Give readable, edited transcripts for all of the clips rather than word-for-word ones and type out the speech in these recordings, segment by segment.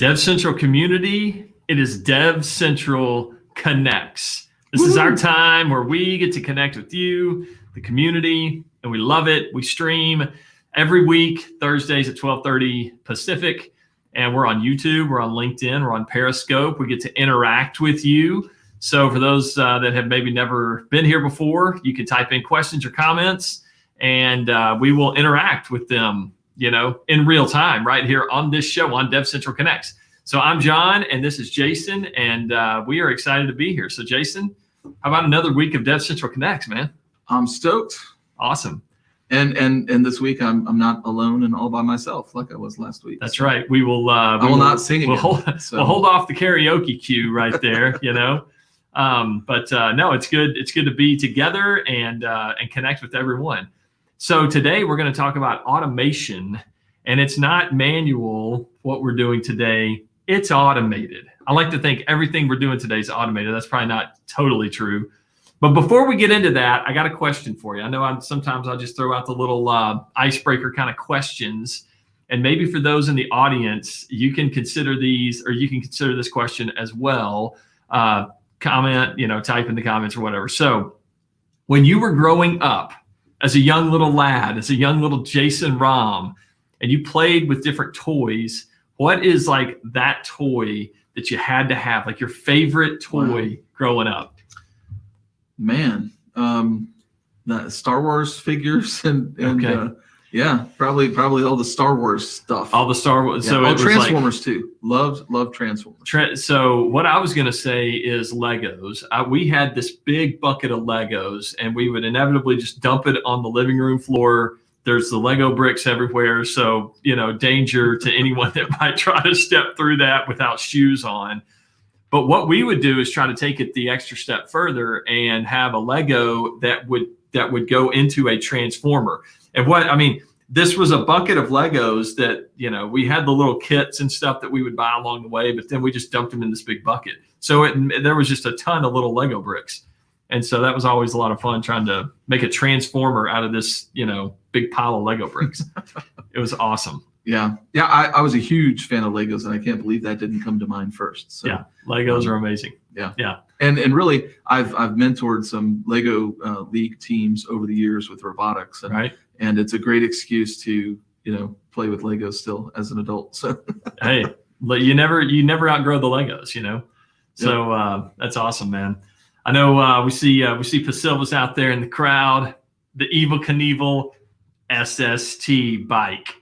DevCentral community. It is DevCentral Connects. This is our time where we get to connect with you, the community, and we love it. We stream every week, Thursdays at 12:30 Pacific, and we're on YouTube, we're on LinkedIn, we're on Periscope. We get to interact with you. So for those that have maybe never been here before, you can type in questions or comments, and we will interact with them, in real time right here on this show on DevCentral Connects. So I'm John, and this is Jason, and we are excited to be here. So Jason, how about another week of DevCentral Connects, man? I'm stoked. Awesome. And this week I'm not alone and all by myself like I was last week. That's right. We will. I will not sing again. We'll hold off the karaoke cue right there. But no, it's good. It's good to be together and connect with everyone. So today we're going to talk about automation, and it's not manual. What we're doing today, it's automated. I like to think everything we're doing today is automated. That's probably not totally true. But before we get into that, I got a question for you. I know sometimes I'll just throw out the little icebreaker kind of questions. And maybe for those in the audience, you can consider these, or you can consider this question as well. Comment, type in the comments or whatever. So when you were growing up as a young little lad, as a young little Jason Rom, and you played with different toys, what is like that toy that you had to have, like your favorite toy growing up? Man, the Star Wars figures and okay. Yeah, probably all the Star Wars stuff. All the Star Wars. Yeah. So Transformers too. Loved Transformers. So what I was going to say is Legos. We had this big bucket of Legos, and we would inevitably just dump it on the living room floor. There's the Lego bricks everywhere. So, danger to anyone that might try to step through that without shoes on. But what we would do is try to take it the extra step further and have a Lego that would go into a transformer. And this was a bucket of Legos that, we had the little kits and stuff that we would buy along the way, but then we just dumped them in this big bucket. So there was just a ton of little Lego bricks. And so that was always a lot of fun trying to make a transformer out of this, big pile of Lego bricks. It was awesome. Yeah. I was a huge fan of Legos, and I can't believe that didn't come to mind first. So, yeah, Legos are amazing. Yeah. And really, I've mentored some Lego league teams over the years with robotics, and it's a great excuse to play with Legos still as an adult. So hey, you never outgrow the Legos, So that's awesome, man. I know we see Pasilva's out there in the crowd, the Evel Knievel SST bike.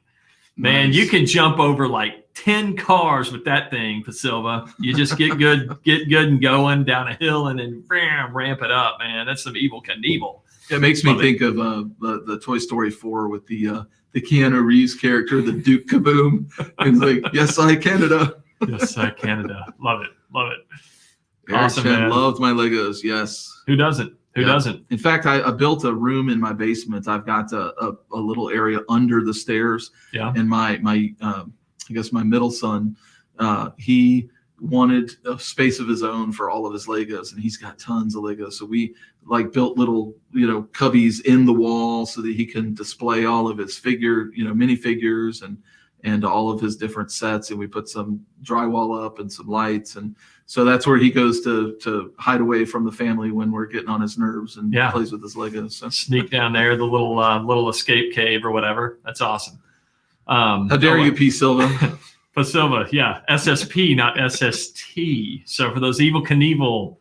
Man, nice. You can jump over like 10 cars with that thing, Pasilva. You just get good and going down a hill and then ramp it up, man. That's some Evel Knievel. It makes me think of the Toy Story 4 with the Keanu Reeves character, the Duke Kaboom. He's like, yes, I Canada. Yes, I Canada. Love it. Awesome, man. Loved my Legos. Yes. Who doesn't? Who doesn't? In fact, I built a room in my basement. I've got a little area under the stairs. Yeah. And my I guess my middle son, he wanted a space of his own for all of his Legos, and he's got tons of Legos. So we built little, cubbies in the wall so that he can display all of his minifigures and all of his different sets. And we put some drywall up and some lights. And so that's where he goes to hide away from the family when we're getting on his nerves and plays with his Legos. So. Sneak down there, the little escape cave or whatever. That's awesome. How dare you, P. Silva? Silva, yeah. SSP, not SST. So for those Evel Knievel,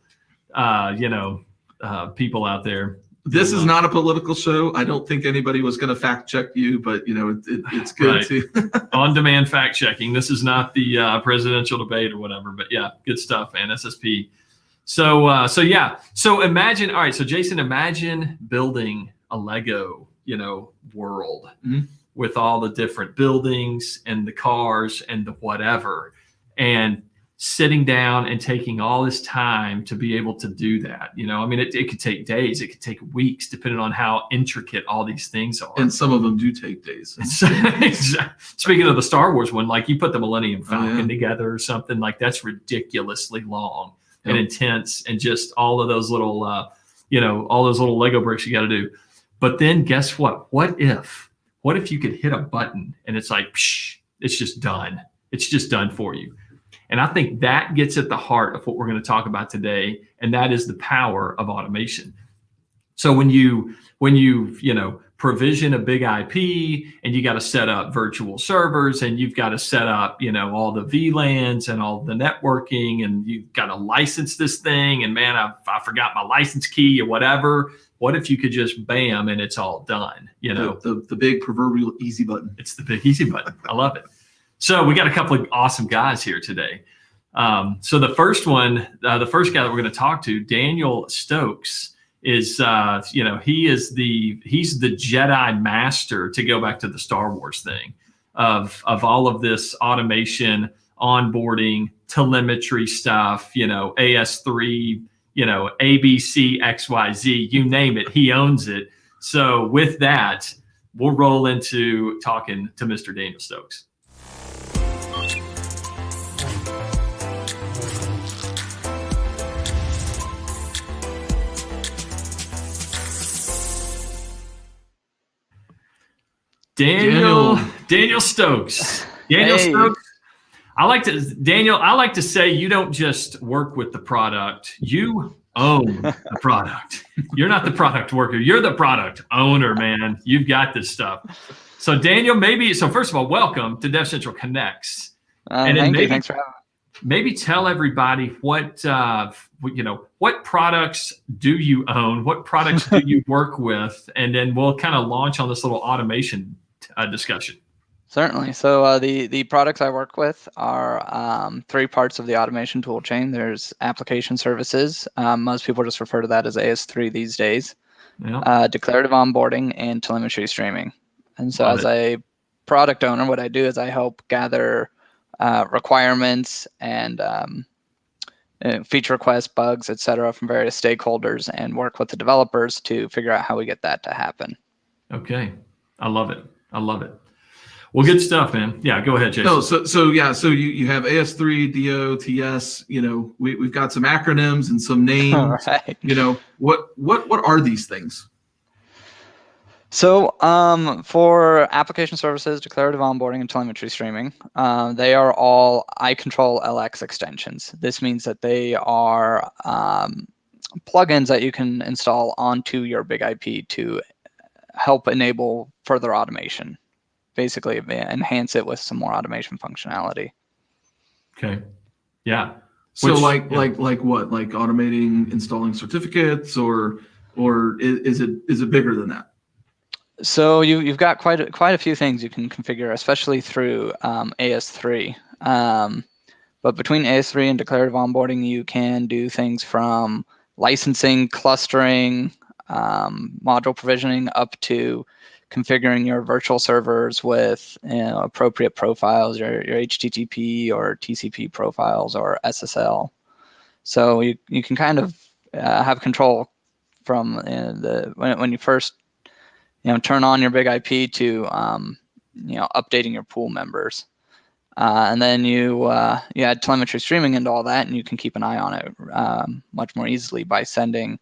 people out there. This is not a political show. I don't think anybody was going to fact check you, but it's good to on-demand fact checking. This is not the presidential debate or whatever, but yeah, good stuff, man. SSP. So imagine. All right, so Jason, imagine building a Lego, world with all the different buildings and the cars and the whatever, and sitting down and taking all this time to be able to do that. It could take days, it could take weeks, depending on how intricate all these things are. And some of them do take days. Speaking of the Star Wars one, like you put the Millennium Falcon together or something, like that's ridiculously long and intense, and just all of those little, all those little Lego bricks you got to do. But then guess what? What if you could hit a button and it's like, psh, it's just done. It's just done for you. And I think that gets at the heart of what we're going to talk about today, and that is the power of automation. So when you provision a big IP and you got to set up virtual servers and you've got to set up, all the VLANs and all the networking, and you've got to license this thing, and man, I forgot my license key or whatever. What if you could just bam and it's all done? The big proverbial easy button. It's the big easy button. I love it. So we got a couple of awesome guys here today. So the first one, the first guy that we're going to talk to, Daniel Stokes, is he's the Jedi master, to go back to the Star Wars thing, of all of this automation, onboarding, telemetry stuff, AS3, ABC, XYZ, you name it, he owns it. So with that, we'll roll into talking to Mr. Daniel Stokes. Daniel Stokes. Daniel Stokes. I like to say you don't just work with the product, you own the product. You're not the product worker, you're the product owner, man. You've got this stuff. So Daniel, first of all, welcome to DevCentral Connects. Thank you. Thanks for having me. Maybe tell everybody what products do you own, what products do you work with, and then we'll kind of launch on this little automation discussion. Certainly. So the products I work with are three parts of the automation tool chain. There's application services. Most people just refer to that as AS3 these days. Yeah. Declarative onboarding and telemetry streaming. And so as a product owner, what I do is I help gather requirements and feature requests, bugs, etc., from various stakeholders, and work with the developers to figure out how we get that to happen. Okay. I love it. Well, good stuff, man. Yeah, go ahead, Jason. No, so you have AS3, DO, TS. We've got some acronyms and some names. Right. What are these things? So for application services, declarative onboarding, and telemetry streaming, they are all iControl LX extensions. This means that they are plugins that you can install onto your big IP to help enable further automation. Basically, enhance it with some more automation functionality. Okay. Yeah. So like what? Like automating installing certificates, or is it bigger than that? So you've got quite a few things you can configure, especially through AS3. But between AS3 and declarative onboarding, you can do things from licensing, clustering, module provisioning, up to configuring your virtual servers with appropriate profiles, your HTTP or TCP profiles, or SSL. So you can kind of have control from when you first turn on your big IP to updating your pool members, and then you add telemetry streaming into all that, and you can keep an eye on it much more easily by sending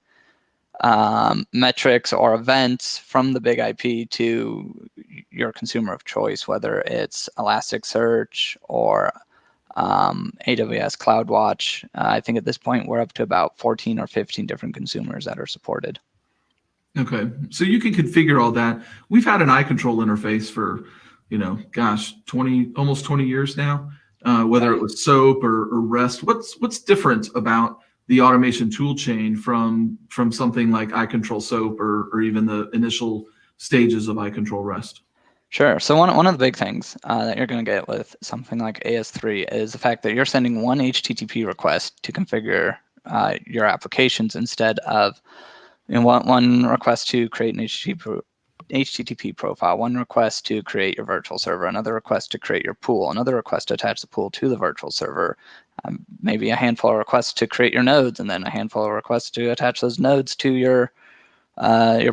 metrics or events from the big IP to your consumer of choice, whether it's Elasticsearch or AWS CloudWatch. I think at this point we're up to about 14 or 15 different consumers that are supported. Okay, so you can configure all that. We've had an iControl interface for, almost 20 years now. Whether it was SOAP or REST, what's different about the automation tool chain from something like iControl SOAP or even the initial stages of iControl REST? Sure. So one of the big things that you're going to get with something like AS3 is the fact that you're sending one HTTP request to configure your applications, instead of one request to create an HTTP profile, one request to create your virtual server, another request to create your pool, another request to attach the pool to the virtual server, maybe a handful of requests to create your nodes, and then a handful of requests to attach those nodes to your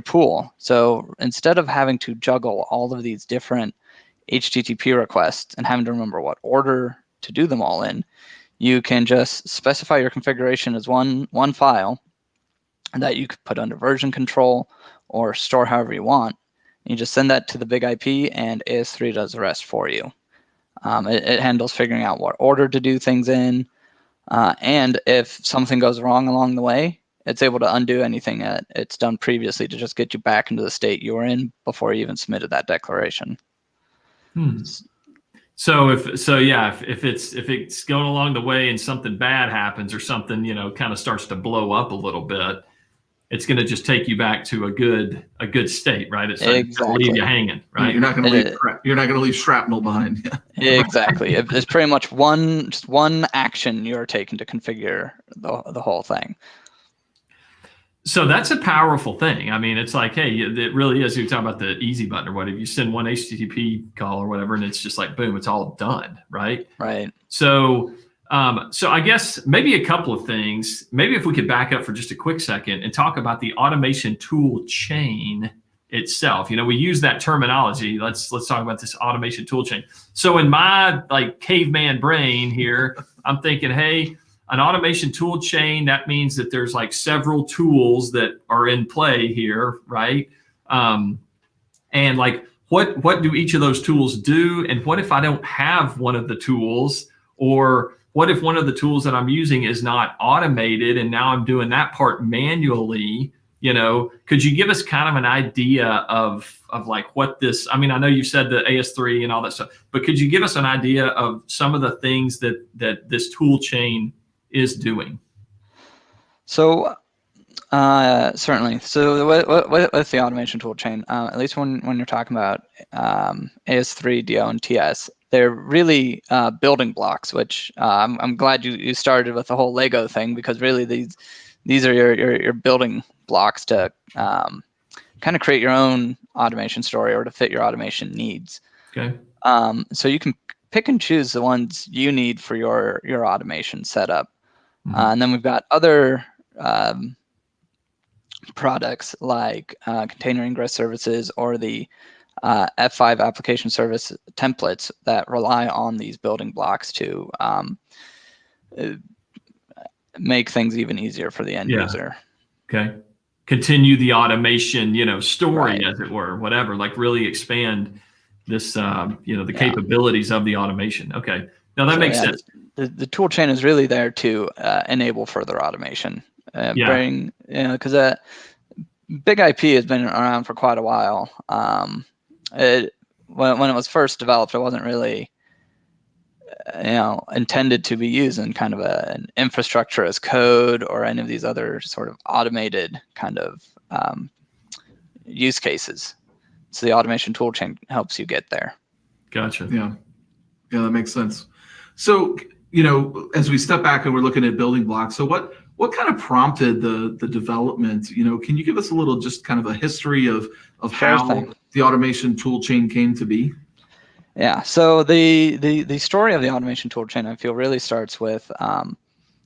pool. So instead of having to juggle all of these different HTTP requests and having to remember what order to do them all in, you can just specify your configuration as one file that you could put under version control or store however you want. You just send that to the big IP, and AS3 does the rest for you. It handles figuring out what order to do things in, and if something goes wrong along the way, it's able to undo anything that it's done previously to just get you back into the state you were in before you even submitted that declaration. So if it's going along the way and something bad happens or something, kind of starts to blow up a little bit, it's going to just take you back to a good state, right? It's not going to leave you hanging, right? You're not going to leave shrapnel behind. Exactly. It's pretty much one action you're taking to configure the whole thing. So that's a powerful thing. I mean, it's like, hey, it really is. You're talking about the easy button or whatever. You send one HTTP call or whatever, and it's just like, boom, it's all done, right? Right. So I guess maybe a couple of things. Maybe if we could back up for just a quick second and talk about the automation tool chain itself. We use that terminology. Let's talk about this automation tool chain. So in my caveman brain here, I'm thinking, hey, an automation tool chain, that means that there's several tools that are in play here, right? And what do each of those tools do? And what if I don't have one of the tools? Or what if one of the tools that I'm using is not automated and now I'm doing that part manually? Could you give us kind of an idea of what this, I know you said the AS3 and all that stuff, but could you give us an idea of some of the things that this tool chain is doing? So certainly. So with the automation tool chain, at least when you're talking about AS3, DO, and TS, they're really building blocks, which I'm glad you started with the whole Lego thing, because really these are your building blocks to kind of create your own automation story or to fit your automation needs. Okay. So you can pick and choose the ones you need for your automation setup. And then we've got other products like container ingress services or the F5 application service templates that rely on these building blocks to make things even easier for the end user. Okay. Continue the automation, story, Right. as it were, whatever, really expand this, the capabilities of the automation. Okay. Now that makes sense. The tool chain is really there to enable further automation. Because Big IP has been around for quite a while. When it was first developed, it wasn't really intended to be used in kind of an infrastructure as code or any of these other sort of automated kind of use cases. So the automation tool chain helps you get there. Gotcha. Yeah, that makes sense. So, as we step back and we're looking at building blocks, so what kind of prompted the development? Can you give us a little, just kind of a history of how the automation tool chain came to be? Yeah. So the story of the automation tool chain, I feel, really starts with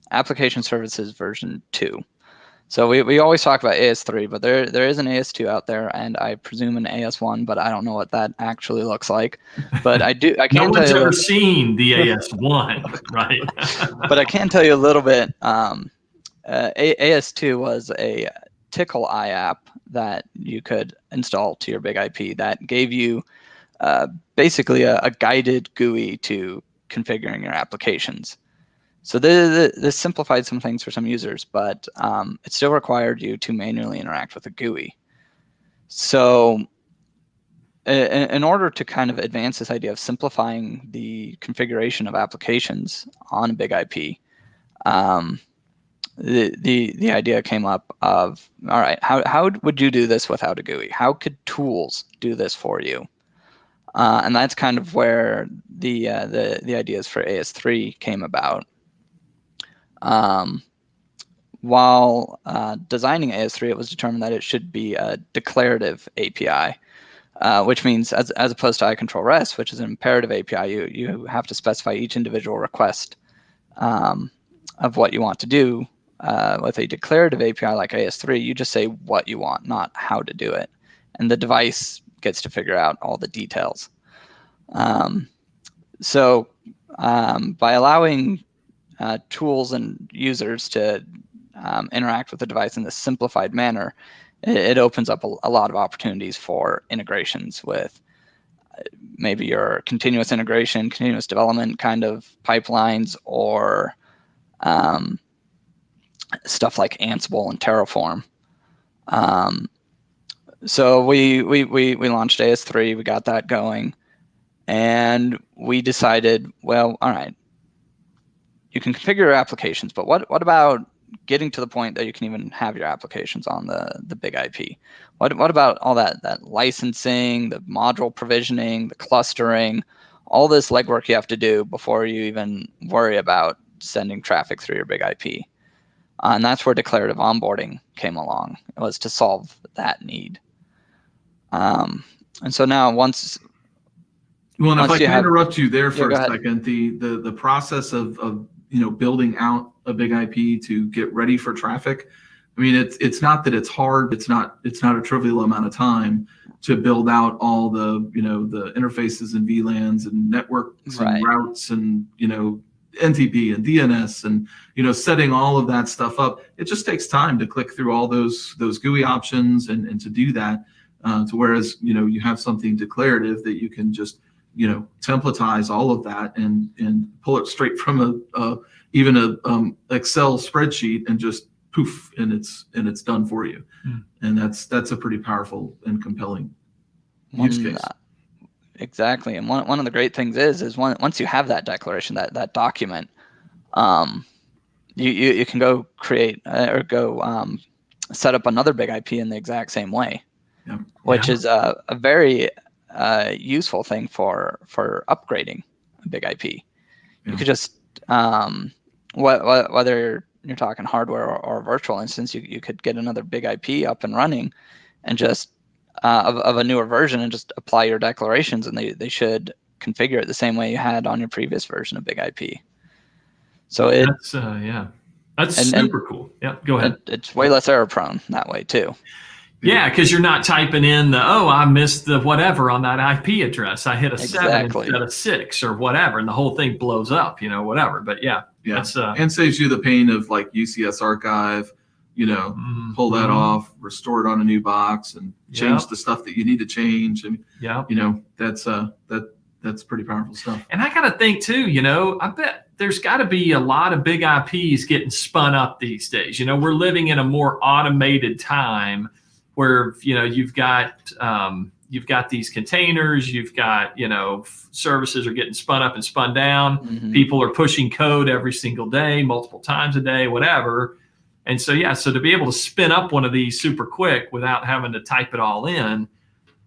application services version 2. So we always talk about AS3, but there is an AS2 out there, and I presume an AS1, but I don't know what that actually looks like. But I can no tell one's you ever seen the AS1, right? But I can tell you a little bit. AS2 was a Tickle Eye app that you could install to your Big IP that gave you basically a guided GUI to configuring your applications. So this simplified some things for some users, but it still required you to manually interact with a GUI. So in order to kind of advance this idea of simplifying the configuration of applications on a Big IP, the idea came up of, all right, how would you do this without a GUI? How could tools do this for you? And that's kind of where the ideas for AS3 came about. While designing AS3, it was determined that it should be a declarative API, which means as opposed to iControl REST, which is an imperative API, you have to specify each individual request of what you want to do. With a declarative API like AS3, you just say what you want, not how to do it. And the device gets to figure out all the details. So by allowing tools and users to interact with the device in this simplified manner, it opens up a lot of opportunities for integrations with maybe your continuous integration, continuous development kind of pipelines, or stuff like Ansible and Terraform. So we launched AS3, we got that going, and we decided, well, all right, you can configure your applications, but what about getting to the point that you can even have your applications on the big IP? What about all that licensing, the module provisioning, the clustering, all this legwork you have to do before you even worry about sending traffic through your big IP? And that's where declarative onboarding came along. It was to solve that need. And so now once if I can interrupt you there for go a ahead. second, the process of building out a big IP to get ready for traffic. I mean, it's not that it's hard. It's not a trivial amount of time to build out all the the interfaces and VLANs and networks and routes and NTP and DNS and setting all of that stuff up. It just takes time to click through all those GUI options and to do that. To whereas you have something declarative that you can just templatize all of that and pull it straight from even a Excel spreadsheet and just poof, and it's done for you. And that's a pretty powerful and compelling use case. Exactly. And one of the great things is once you have that declaration, that document, you can go create or go set up another big IP in the exact same way, which is a very useful thing for upgrading a big IP. You could just whether you're talking hardware or virtual instance, you could get another big IP up and running, and just of a newer version, and just apply your declarations, and they should configure it the same way you had on your previous version of big IP. So that's super cool. Yeah, go ahead. It's way less error prone that way too. Yeah, because you're not typing in I missed the whatever on that IP address. I hit a 7 instead of 6 or whatever, and the whole thing blows up, whatever. But that's and saves you the pain of like UCS archive, pull that off, restore it on a new box, and change the stuff that you need to change. And that's pretty powerful stuff. And I gotta think too, I bet there's got to be a lot of big IPs getting spun up these days. We're living in a more automated time, where you've got these containers, you've got services are getting spun up and spun down. People are pushing code every single day, multiple times a day, whatever. And so so to be able to spin up one of these super quick without having to type it all in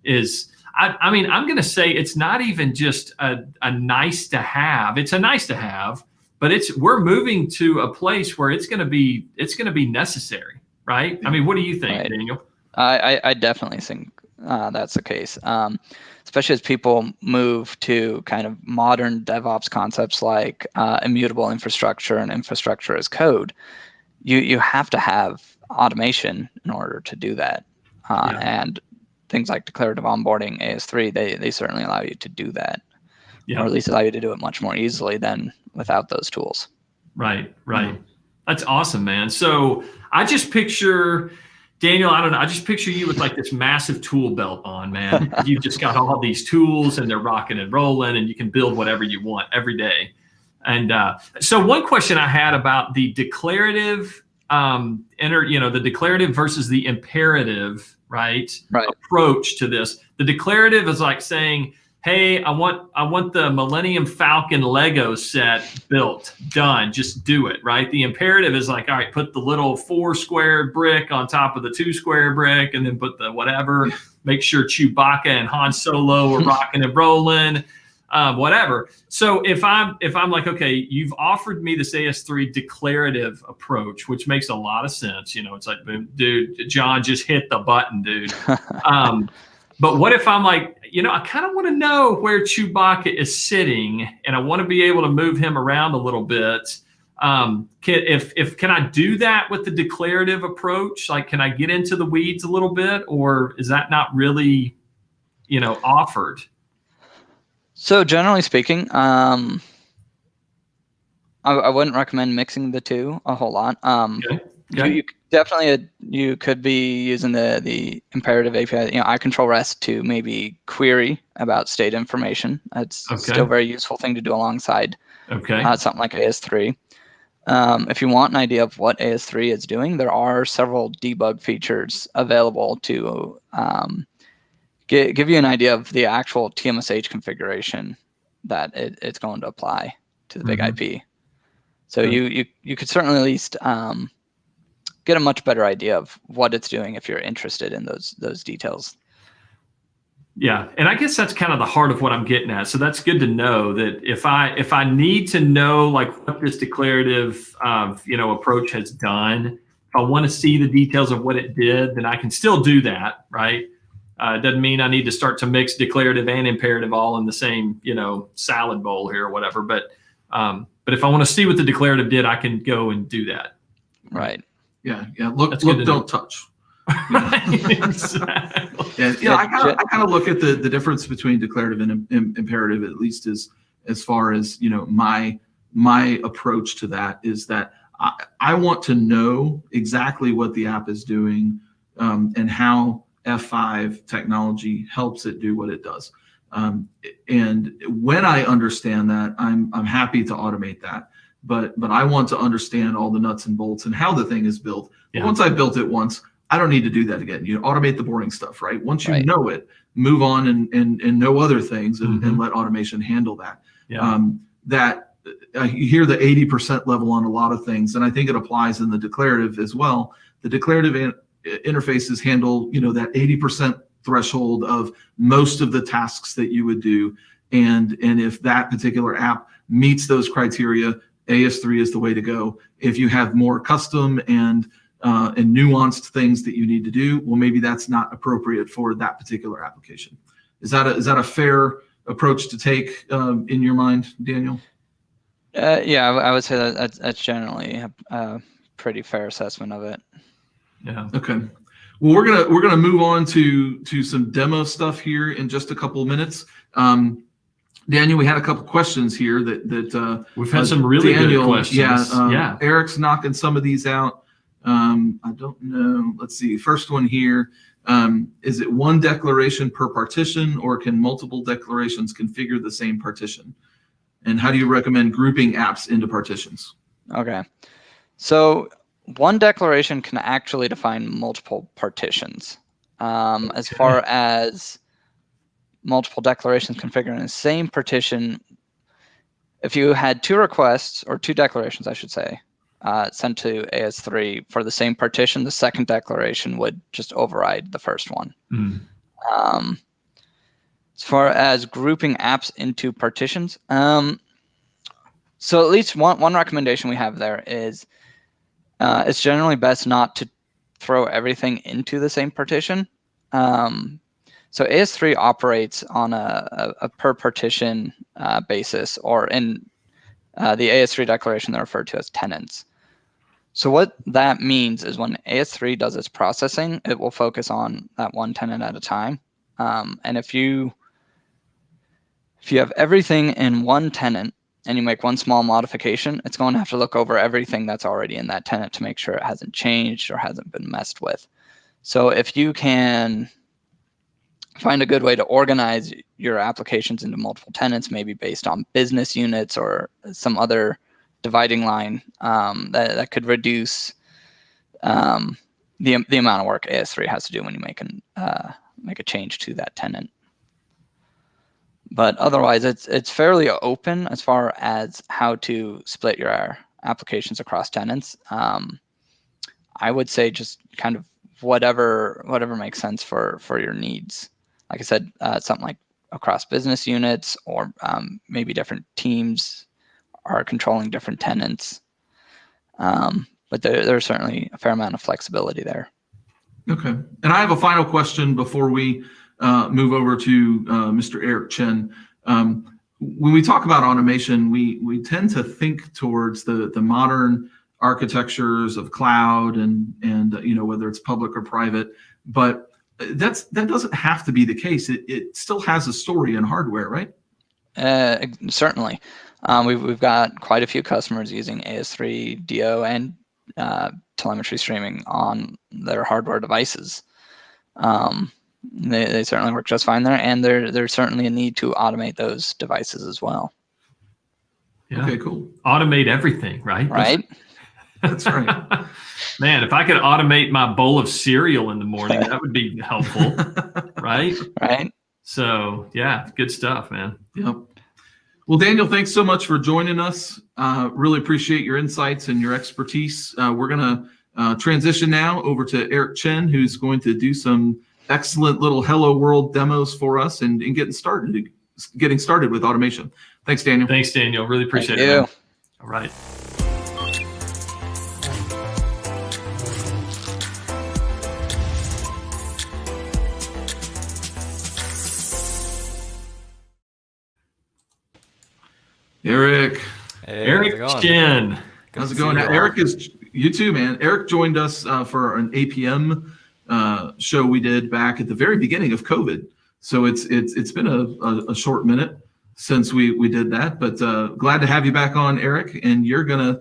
is, I mean, I'm going to say it's not even just a nice to have. It's a nice to have, but we're moving to a place where it's going to be necessary, right? I mean, what do you think, Daniel? I definitely think that's the case, especially as people move to kind of modern DevOps concepts like immutable infrastructure and infrastructure as code. You have to have automation in order to do that, and things like declarative onboarding, AS3, they certainly allow you to do that, or at least allow you to do it much more easily than without those tools. Right. That's awesome, man. So I just picture, Daniel, I don't know, I just picture you with like this massive tool belt on, man. You've just got all these tools and they're rocking and rolling, and you can build whatever you want every day. And so one question I had about the declarative, the declarative versus the imperative, right? Approach to this. The declarative is like saying, hey, I want the Millennium Falcon Lego set built, done, just do it, right? The imperative is like, all right, put the little 4 square brick on top of the 2 square brick, and then put the whatever, make sure Chewbacca and Han Solo are rocking and rolling, whatever. So if I'm like, okay, you've offered me this AS3 declarative approach, which makes a lot of sense. It's like, dude, John, just hit the button, dude. But what if I'm like, I kind of want to know where Chewbacca is sitting, and I want to be able to move him around a little bit. Can I do that with the declarative approach? Like, can I get into the weeds a little bit, or is that not really, offered? So generally speaking, I wouldn't recommend mixing the two a whole lot. Okay. You definitely you could be using the imperative API. I control REST to maybe query about state information. That's still a very useful thing to do alongside something like AS3. If you want an idea of what AS3 is doing, there are several debug features available to give you an idea of the actual TMSH configuration that it's going to apply to the big IP. So you could certainly at least get a much better idea of what it's doing if you're interested in those details. Yeah, and I guess that's kind of the heart of what I'm getting at. So that's good to know that if I need to know like what this declarative approach has done, if I want to see the details of what it did, then I can still do that, right? It doesn't mean I need to start to mix declarative and imperative all in the same salad bowl here or whatever. But if I want to see what the declarative did, I can go and do that. Right. Yeah. Look, don't touch. Exactly. I kind of look at the difference between declarative and imperative, at least as far as my approach to that is that I want to know exactly what the app is doing and how F5 technology helps it do what it does. And when I understand that, I'm happy to automate that. But I want to understand all the nuts and bolts and how the thing is built. Yeah. Once I've built it once, I don't need to do that again. You automate the boring stuff, right? Once you know it, move on and know other things and let automation handle that. Yeah. You hear the 80% level on a lot of things, and I think it applies in the declarative as well. The declarative interfaces handle that 80% threshold of most of the tasks that you would do, and if that particular app meets those criteria, AS3 is the way to go. If you have more custom and nuanced things that you need to do, well, maybe that's not appropriate for that particular application. Is that a fair approach to take in your mind, Daniel? Yeah, I would say that's generally a pretty fair assessment of it. Yeah. Okay. Well, we're gonna move on to some demo stuff here in just a couple of minutes. Daniel, we had a couple questions here that we've had some really good questions. Yeah. Eric's knocking some of these out. I don't know. Let's see. First one here. Is it one declaration per partition, or can multiple declarations configure the same partition? And how do you recommend grouping apps into partitions? Okay. So one declaration can actually define multiple partitions. As far as multiple declarations configuring the same partition, if you had two requests, or two declarations, I should say, sent to AS3 for the same partition, the second declaration would just override the first one. As far as grouping apps into partitions, so at least one recommendation we have there is it's generally best not to throw everything into the same partition. So AS3 operates on a per partition basis, or in the AS3 declaration, they're referred to as tenants. So what that means is when AS3 does its processing, it will focus on that one tenant at a time. And if you have everything in one tenant and you make one small modification, it's going to have to look over everything that's already in that tenant to make sure it hasn't changed or hasn't been messed with. So if you can find a good way to organize your applications into multiple tenants, maybe based on business units or some other dividing line, that could reduce the amount of work AS3 has to do when you make a change to that tenant. But otherwise, it's fairly open as far as how to split your applications across tenants. I would say just kind of whatever makes sense for your needs. Like I said, something like across business units, or maybe different teams are controlling different tenants. But there's certainly a fair amount of flexibility there. Okay. And I have a final question before we move over to Mr. Eric Chen. When we talk about automation, we tend to think towards the modern architectures of cloud and whether it's public or private, but that doesn't have to be the case. It still has a story in hardware, right? Certainly. We've got quite a few customers using AS3 DO and telemetry streaming on their hardware devices. They certainly work just fine there, and there's certainly a need to automate those devices as well. Yeah. Okay, cool. Automate everything, right? Right? That's right. Man, if I could automate my bowl of cereal in the morning, that would be helpful, right? Right. So, yeah, good stuff, man. Yep. Well, Daniel, thanks so much for joining us. Really appreciate your insights and your expertise. We're going to transition now over to Eric Chen, who's going to do some excellent little Hello World demos for us and getting started with automation. Thanks, Daniel. Thanks, Daniel. Really appreciate it. Man. All right. Eric. Hey, Eric Chen. How's it going? Eric you too, man. Eric joined us for an APM show we did back at the very beginning of COVID. So it's been a short minute since we did that, but glad to have you back on, Eric. And you're gonna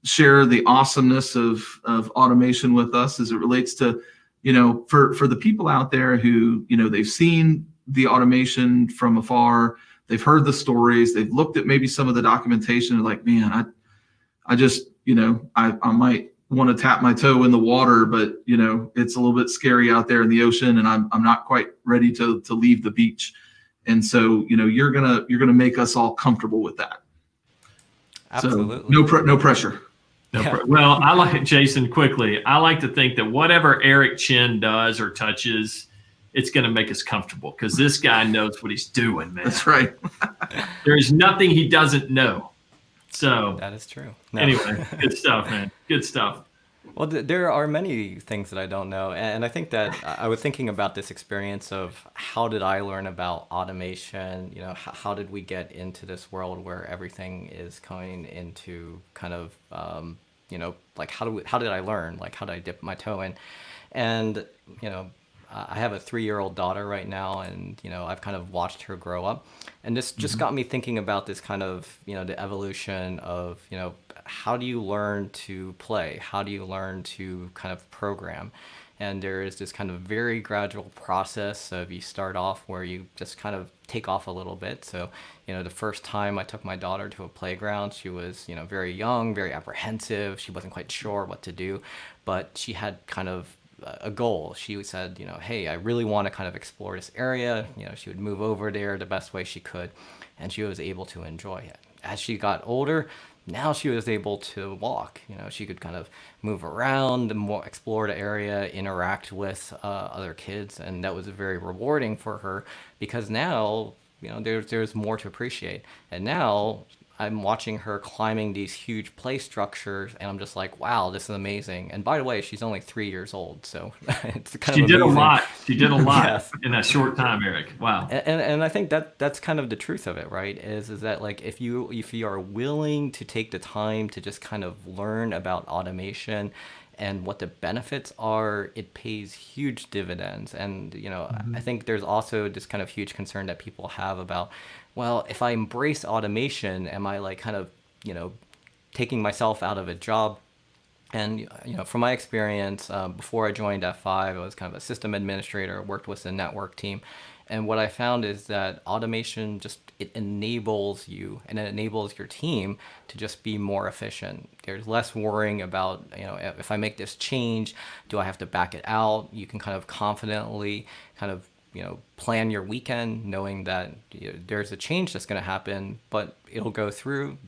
share the awesomeness of automation with us as it relates to, for the people out there who, they've seen the automation from afar. They've heard the stories. They've looked at maybe some of the documentation and like, man, I just, I might want to tap my toe in the water, but it's a little bit scary out there in the ocean, and I'm not quite ready to leave the beach. And so, you're gonna make us all comfortable with that. Absolutely. So no pressure. Well, I like Jason quickly. I like to think that whatever Eric Chen does or touches, it's going to make us comfortable because this guy knows what he's doing, man. That's right. There is nothing he doesn't know. So that is true. No. Anyway, good stuff, man. Good stuff. Well, there are many things that I don't know. And I think that I was thinking about this experience of how did I learn about automation? How did we get into this world where everything is coming into kind of, like how did I learn? Like how did I dip my toe in? And, I have a 3-year-old daughter right now, and I've kind of watched her grow up, and this just got me thinking about this kind of the evolution of how do you learn to play? How do you learn to kind of program? And there is this kind of very gradual process of you start off where you just kind of take off a little bit. So the first time I took my daughter to a playground, she was very young, very apprehensive. She wasn't quite sure what to do, but she had kind of a goal. She said, hey, I really want to kind of explore this area. She would move over there the best way she could, and she was able to enjoy it. As she got older, now she was able to walk. She could kind of move around, more explore the area, interact with other kids, and that was very rewarding for her because now there's more to appreciate. And now I'm watching her climbing these huge play structures, and I'm just like, wow, this is amazing. And by the way, she's only 3 years old, so it's kind of amazing. She did a lot. She did a lot Yes. in that short time, Eric. Wow. And I think that's kind of the truth of it, right? Is that like if you are willing to take the time to just kind of learn about automation and what the benefits are, it pays huge dividends. And I think there's also this kind of huge concern that people have about, well, if I embrace automation, am I like kind of, taking myself out of a job? And, from my experience, before I joined F5, I was kind of a system administrator, worked with the network team. And what I found is that automation it enables you and it enables your team to just be more efficient. There's less worrying about, if I make this change, do I have to back it out? You can kind of confidently kind of plan your weekend knowing that there's a change that's going to happen, but it'll go through.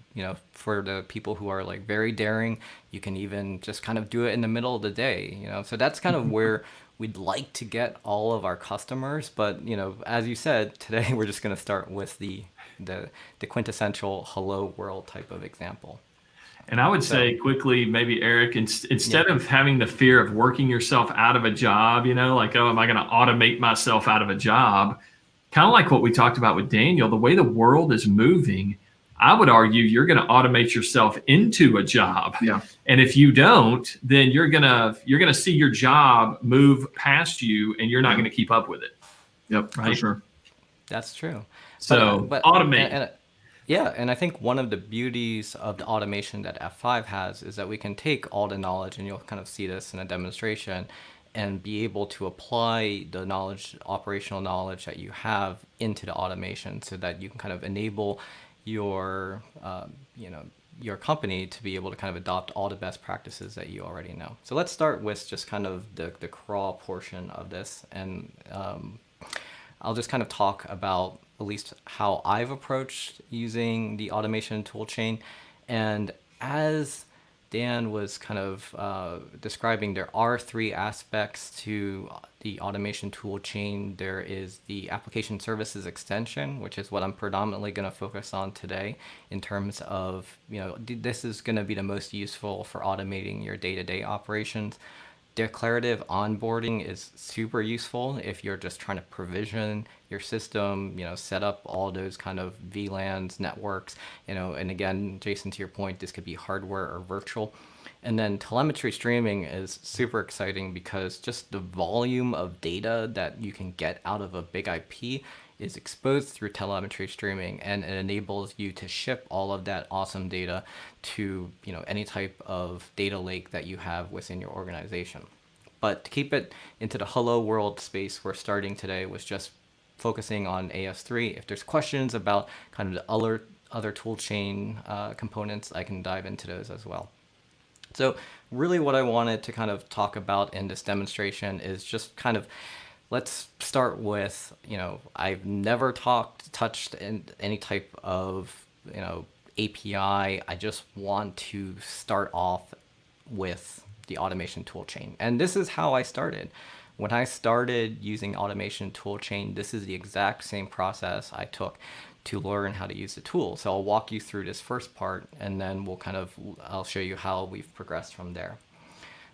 For the people who are like very daring, you can even just kind of do it in the middle of the day. So that's kind of where we'd like to get all of our customers. But as you said, today we're just going to start with the quintessential hello world type of example. And I would say quickly, maybe Eric, instead of having the fear of working yourself out of a job, like, oh, am I going to automate myself out of a job? Kind of like what we talked about with Daniel, the way the world is moving, I would argue you're going to automate yourself into a job. Yeah. And if you don't, then you're going to see your job move past you, and you're not going to keep up with it. Yep, right? for sure. That's true. So but automate. Yeah, and I think one of the beauties of the automation that F5 has is that we can take all the knowledge, and you'll kind of see this in a demonstration, and be able to apply the knowledge, operational knowledge that you have into the automation so that you can kind of enable your, your company to be able to kind of adopt all the best practices that you already know. So let's start with just kind of the crawl portion of this. And I'll just kind of talk about at least how I've approached using the automation toolchain. And as Dan was kind of describing, there are three aspects to the automation toolchain. There is the application services extension, which is what I'm predominantly going to focus on today in terms of, this is going to be the most useful for automating your day-to-day operations. Declarative onboarding is super useful if you're just trying to provision your system, set up all those kind of VLANs, networks, and again, Jason, to your point, this could be hardware or virtual. And then telemetry streaming is super exciting because just the volume of data that you can get out of a big IP is exposed through telemetry streaming, and it enables you to ship all of that awesome data to any type of data lake that you have within your organization. But to keep it into the hello world space, we're starting today with just focusing on AS3. If there's questions about kind of the other toolchain components, I can dive into those as well. So really what I wanted to kind of talk about in this demonstration is just kind of, let's start with, I've never touched in any type of, API. I just want to start off with the automation toolchain. And this is how I started. When I started using automation toolchain, this is the exact same process I took to learn how to use the tool. So I'll walk you through this first part, and then I'll show you how we've progressed from there.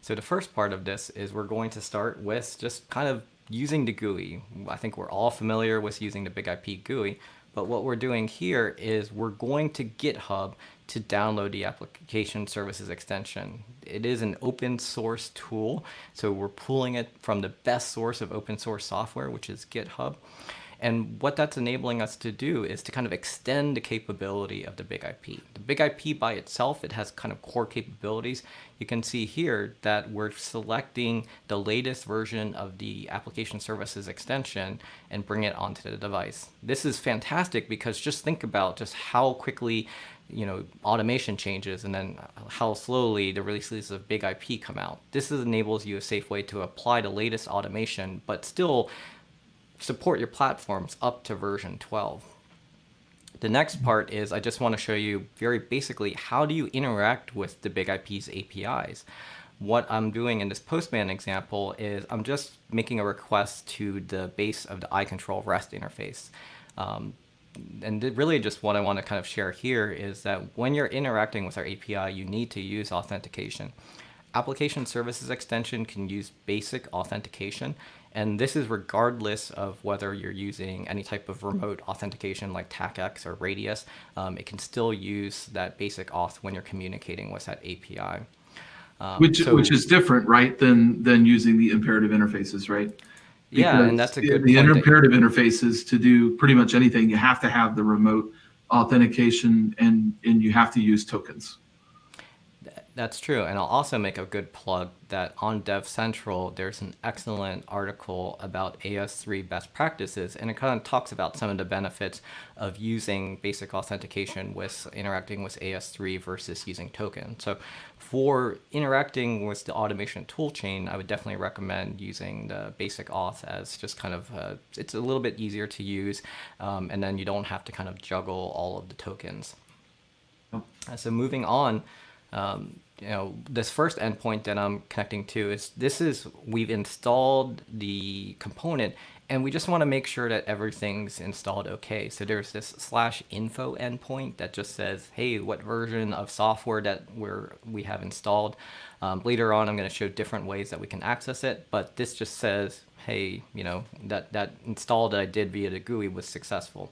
So the first part of this is we're going to start with just kind of using the GUI. I think we're all familiar with using the Big IP GUI, but what we're doing here is we're going to GitHub to download the application services extension. It is an open source tool, so we're pulling it from the best source of open source software, which is GitHub. And what that's enabling us to do is to kind of extend the capability of the Big IP. The Big IP by itself, it has kind of core capabilities. You can see here that we're selecting the latest version of the application services extension and bring it onto the device. This is fantastic because just think about just how quickly automation changes and then how slowly the releases of Big IP come out. This enables you a safe way to apply the latest automation, but still support your platforms up to version 12. The next part is I just want to show you very basically how do you interact with the Big IP's APIs. What I'm doing in this Postman example is I'm just making a request to the base of the iControl REST interface. And really just what I want to kind of share here is that when you're interacting with our API, you need to use authentication. Application Services Extension can use basic authentication, and this is regardless of whether you're using any type of remote authentication like TACX or Radius. It can still use that basic auth when you're communicating with that API. Which is different, right, than using the imperative interfaces, right? Yeah, Because and that's a good the point. imperative interfaces, to do pretty much anything, you have to have the remote authentication and you have to use tokens. That's true. And I'll also make a good plug that on DevCentral, there's an excellent article about AS3 best practices, and it kind of talks about some of the benefits of using basic authentication with interacting with AS3 versus using tokens. So for interacting with the automation toolchain, I would definitely recommend using the basic auth as just kind of, it's a little bit easier to use, and then you don't have to kind of juggle all of the tokens. So moving on, this first endpoint that I'm connecting to is we've installed the component and we just want to make sure that everything's installed okay. So there's this /info endpoint that just says, hey, what version of software that we have installed. Later on, I'm going to show different ways that we can access it, but this just says, hey, that install that I did via the GUI was successful.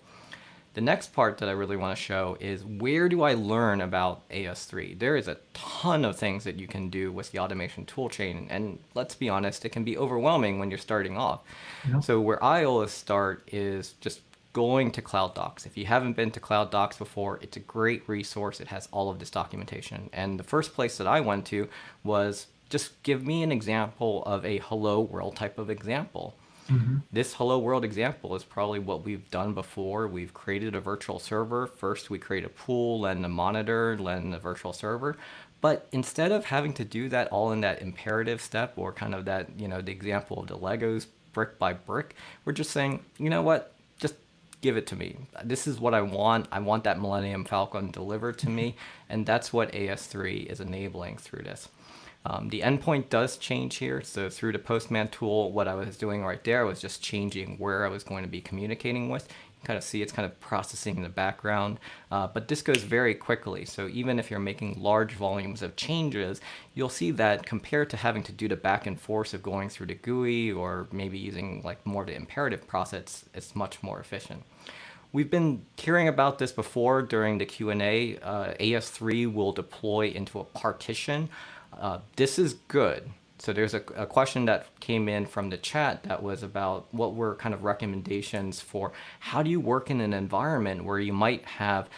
The next part that I really want to show is where do I learn about AS3? There is a ton of things that you can do with the automation toolchain, and let's be honest, it can be overwhelming when you're starting off. Yeah. So where I always start is just going to Cloud Docs. If you haven't been to Cloud Docs before, it's a great resource. It has all of this documentation. And the first place that I went to was just give me an example of a hello world type of example. This hello world example is probably what we've done before. We've created a virtual server. First, we create a pool, then a monitor, then a virtual server. But instead of having to do that all in that imperative step, or kind of that, the example of the Legos brick by brick, we're just saying, you know what, just give it to me. This is what I want. I want that Millennium Falcon delivered to me. And that's what AS3 is enabling through this. The endpoint does change here. So through the Postman tool, what I was doing right there was just changing where I was going to be communicating with. You kind of see it's kind of processing in the background, but this goes very quickly. So even if you're making large volumes of changes, you'll see that compared to having to do the back and forth of going through the GUI or maybe using like more of the imperative process, it's much more efficient. We've been hearing about this before during the Q&A. AS3 will deploy into a partition. This is good. So there's a question that came in from the chat that was about what were kind of recommendations for how do you work in an environment where you might have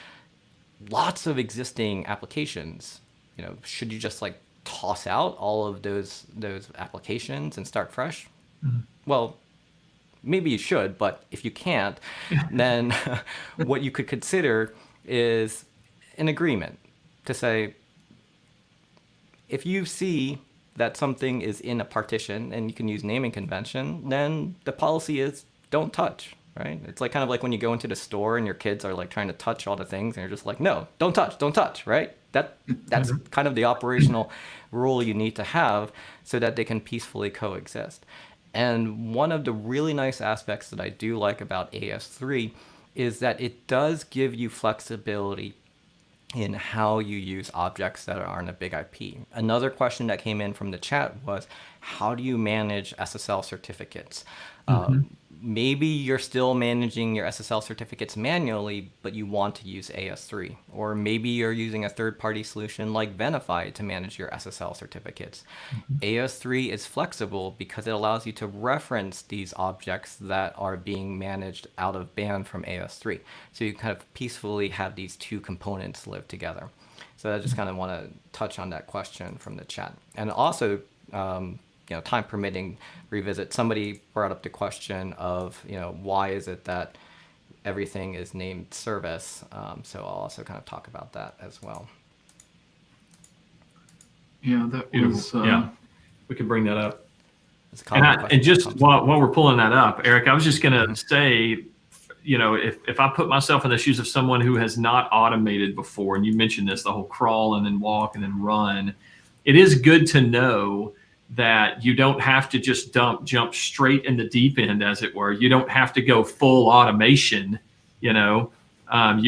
lots of existing applications. Should you just like toss out all of those applications and start fresh? Well, maybe you should, but if you can't, then what you could consider is an agreement to say, if you see that something is in a partition, and you can use naming convention, then the policy is don't touch, right? It's like kind of like when you go into the store and your kids are like trying to touch all the things and you're just like, no, don't touch, right? That's kind of the operational rule you need to have so that they can peacefully coexist. And one of the really nice aspects that I do like about AS3 is that it does give you flexibility in how you use objects that are on a big IP. Another question that came in from the chat was, how do you manage SSL certificates? Maybe you're still managing your SSL certificates manually, but you want to use AS3. Or maybe you're using a third-party solution like Venafi to manage your SSL certificates. AS3 is flexible because it allows you to reference these objects that are being managed out of band from AS3. So you kind of peacefully have these two components live together. So I just kind of want to touch on that question from the chat. And also, time permitting, revisit. Somebody brought up the question of, why is it that everything is named service? So I'll also kind of talk about that as well. Yeah, that was. Yeah, we can bring that up. And just while we're pulling that up, Eric, I was just going to say, if I put myself in the shoes of someone who has not automated before, and you mentioned this, the whole crawl and then walk and then run, it is good to know that you don't have to just jump straight in the deep end, as it were. You don't have to go full automation, you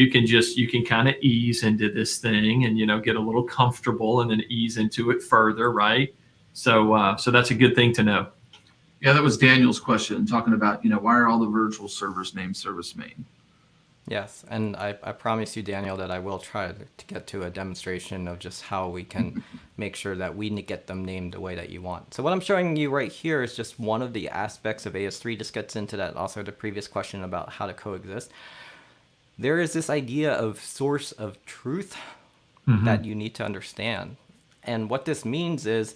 can kind of ease into this thing and, get a little comfortable and then ease into it further, right? So that's a good thing to know. Yeah, that was Daniel's question, talking about, why are all the virtual servers named service main? Yes, and I promise you, Daniel, that I will try to get to a demonstration of just how we can make sure that we get them named the way that you want. So what I'm showing you right here is just one of the aspects of AS3. Just gets into that, also the previous question about how to coexist. There is this idea of source of truth that you need to understand. And what this means is,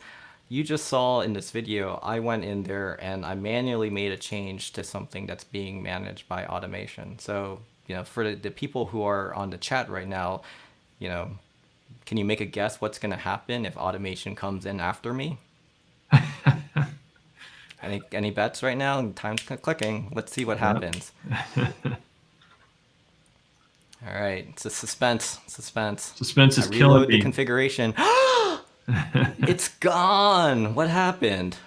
you just saw in this video, I went in there and I manually made a change to something that's being managed by automation. So for the people who are on the chat right now, can you make a guess what's going to happen if automation comes in after me? Any bets right now? Time's clicking. Let's see what happens. All right, it's a suspense. Suspense is killing me. I reload the configuration. It's gone. What happened?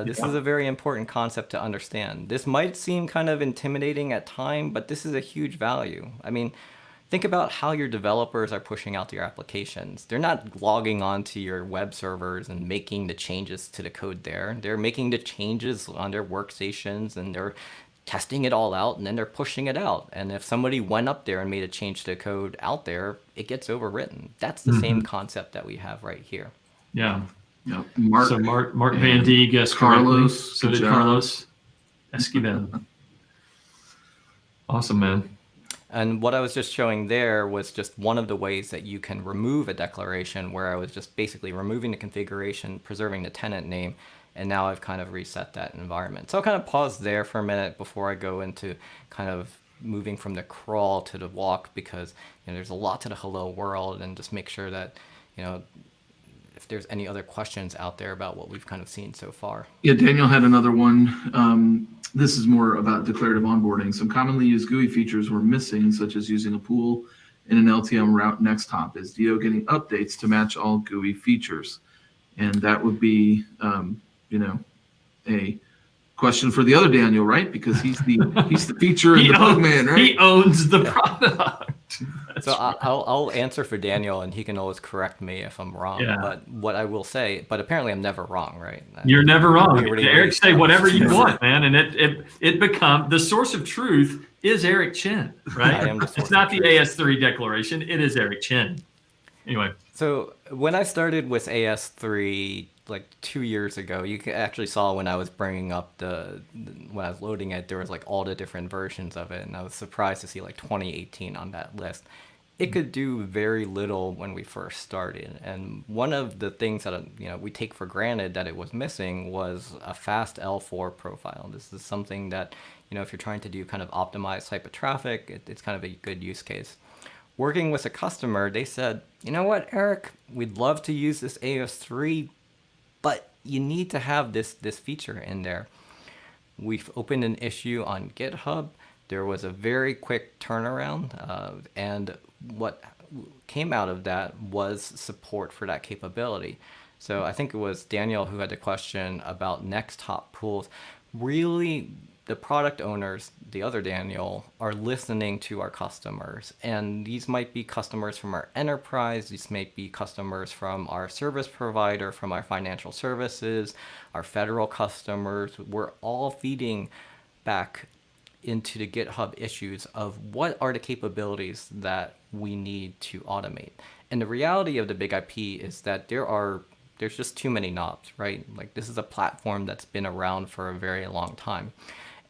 This is a very important concept to understand. This might seem kind of intimidating at time, but this is a huge value. I mean, think about how your developers are pushing out your applications. They're not logging onto your web servers and making the changes to the code there. They're making the changes on their workstations and they're testing it all out and then they're pushing it out. And if somebody went up there and made a change to the code out there, it gets overwritten. That's the same concept that we have right here. Yeah. Yep. Mark Van D guessed correctly. So did Carlos Esquivel. Awesome, man. And what I was just showing there was just one of the ways that you can remove a declaration, where I was just basically removing the configuration, preserving the tenant name, and now I've kind of reset that environment. So I'll kind of pause there for a minute before I go into kind of moving from the crawl to the walk, because there's a lot to the hello world, and just make sure that if there's any other questions out there about what we've kind of seen so far. Yeah, Daniel had another one. This is more about declarative onboarding. Some commonly used GUI features were missing, such as using a pool in an LTM route next hop. Is DO getting updates to match all GUI features? And that would be, a question for the other Daniel, right? Because he's the feature and the bug man, right? He owns the product. So I'll answer for Daniel, and he can always correct me if I'm wrong. Yeah. But what I will say, but apparently I'm never wrong, right? You're never wrong. We already Eric say established. whatever you want, man, and it become the source of truth is Eric Chen, right? I am the source It's not of the truth. AS3 declaration. It is Eric Chen. Anyway. So when I started with AS3 like 2 years ago, you actually saw when I was bringing up when I was loading it, there was like all the different versions of it, and I was surprised to see like 2018 on that list. It could do very little when we first started, and one of the things that we take for granted that it was missing was a fast L4 profile. This is something that if you're trying to do kind of optimized type of traffic, it's kind of a good use case. Working with a customer, they said, you know what, Eric, we'd love to use this AS3, but you need to have this feature in there. We've opened an issue on GitHub. There was a very quick turnaround, and what came out of that was support for that capability. So I think it was Daniel who had the question about next hop pools. Really, the product owners, the other Daniel, are listening to our customers. And these might be customers from our enterprise. These might be customers from our service provider, from our financial services, our federal customers. We're all feeding back into the GitHub issues of what are the capabilities that we need to automate. And the reality of the big IP is that there's just too many knobs, right? Like, this is a platform that's been around for a very long time.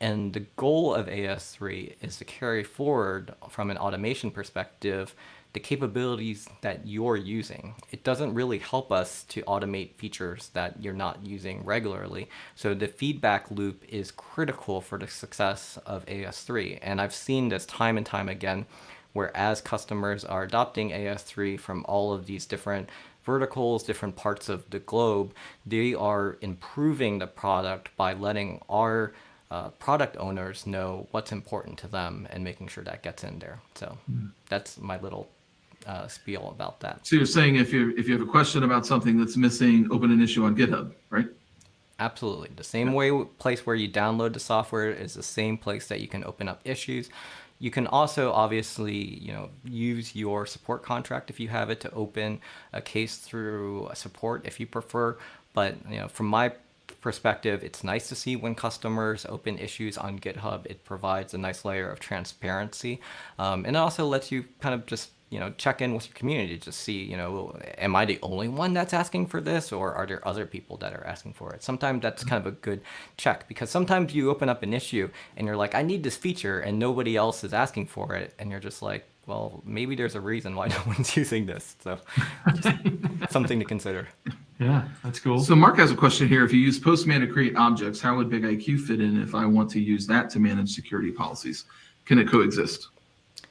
And the goal of AS3 is to carry forward, from an automation perspective, the capabilities that you're using. It doesn't really help us to automate features that you're not using regularly. So the feedback loop is critical for the success of AS3. And I've seen this time and time again, where as customers are adopting AS3 from all of these different verticals, different parts of the globe, they are improving the product by letting our product owners know what's important to them and making sure that gets in there. So that's my little spiel about that. So you're saying if you have a question about something that's missing, open an issue on GitHub, right? Absolutely. The same place where you download the software is the same place that you can open up issues. You can also obviously, use your support contract if you have it to open a case through support if you prefer. But from my perspective, it's nice to see when customers open issues on GitHub. It provides a nice layer of transparency, and it also lets you kind of just check in with your community to see, am I the only one that's asking for this, or are there other people that are asking for it? Sometimes that's kind of a good check, because sometimes you open up an issue and you're like, I need this feature, and nobody else is asking for it, and you're just like, well, maybe there's a reason why no one's using this. So just something to consider. Yeah, that's cool. So Mark has a question here. If you use Postman to create objects, how would BigIQ fit in if I want to use that to manage security policies? Can it coexist?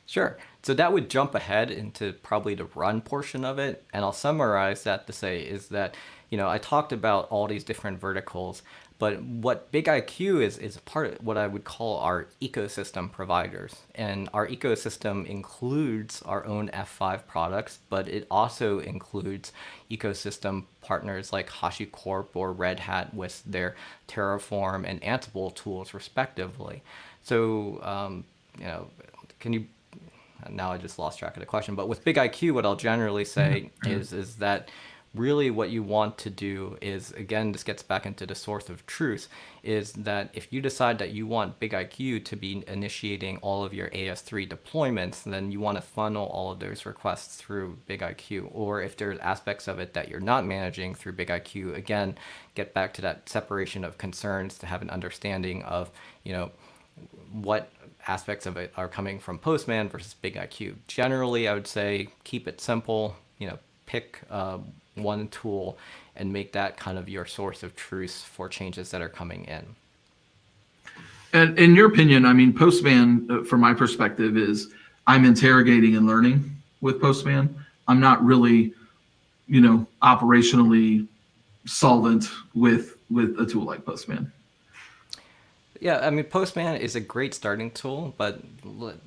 Sure. So that would jump ahead into probably the run portion of it. And I'll summarize that to say is that, I talked about all these different verticals, but what BigIQ is a part of what I would call our ecosystem providers. And our ecosystem includes our own F5 products, but it also includes ecosystem partners like HashiCorp or Red Hat with their Terraform and Ansible tools respectively. So, now I just lost track of the question, but with BigIQ, what I'll generally say is that really what you want to do is, again, this gets back into the source of truth, is that if you decide that you want BigIQ to be initiating all of your AS3 deployments, then you want to funnel all of those requests through BigIQ. Or if there's aspects of it that you're not managing through BigIQ, again, get back to that separation of concerns to have an understanding of, aspects of it are coming from Postman versus BigIQ. Generally, I would say keep it simple, pick one tool and make that kind of your source of truth for changes that are coming in. And in your opinion, I mean, Postman, from my perspective, is I'm interrogating and learning with Postman. I'm not really, operationally solvent with a tool like Postman. Yeah, I mean, Postman is a great starting tool, but let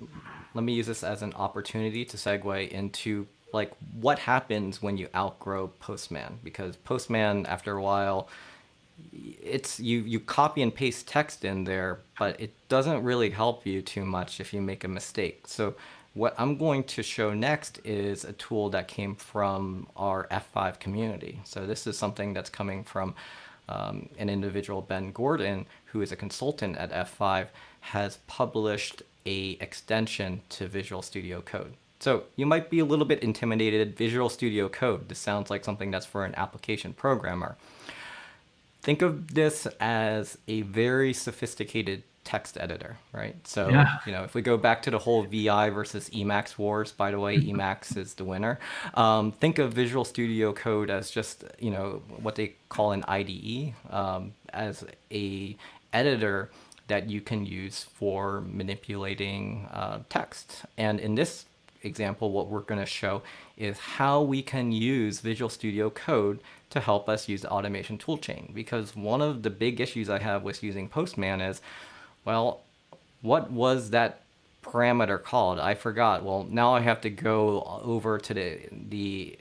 me use this as an opportunity to segue into like what happens when you outgrow Postman, because Postman, after a while, it's you copy and paste text in there, but it doesn't really help you too much if you make a mistake. So what I'm going to show next is a tool that came from our F5 community. So this is something that's coming from an individual, Ben Gordon, who is a consultant at F5, has published a extension to Visual Studio Code. So you might be a little bit intimidated. Visual Studio Code, this sounds like something that's for an application programmer. Think of this as a very sophisticated text editor, right? So, if we go back to the whole VI versus Emacs wars, by the way, Emacs is the winner. Think of Visual Studio Code as just, what they call an IDE, as a editor that you can use for manipulating text. And in this example, what we're going to show is how we can use Visual Studio Code to help us use the automation toolchain. Because one of the big issues I have with using Postman is, well, what was that parameter called? I forgot. Well, now I have to go over to the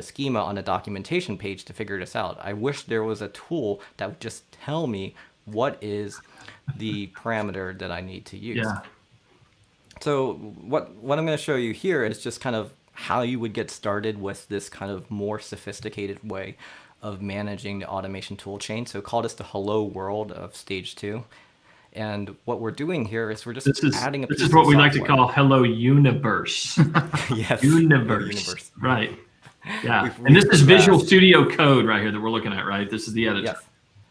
schema on the documentation page to figure this out. I wish there was a tool that would just tell me what is the parameter that I need to use. Yeah. So what I'm going to show you here is just kind of how you would get started with this kind of more sophisticated way of managing the automation toolchain. So call this the hello world of stage 2. And what we're doing here is we're just adding a piece of software. This is what we like to call hello universe. Yes. Universe. Right. Yeah. And this is Visual Studio Code right here that we're looking at, right? This is the editor. Yes.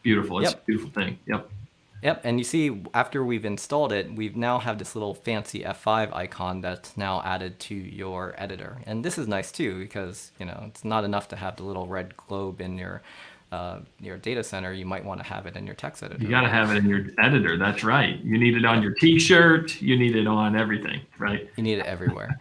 Beautiful. It's a beautiful thing. Yep. Yep, and you see after we've installed it, we've now have this little fancy F5 icon that's now added to your editor. And this is nice too, because it's not enough to have the little red globe in your data center. You might want to have it in your text editor. You got to have it in your editor. That's right. You need it on your T-shirt. You need it on everything, right? You need it everywhere.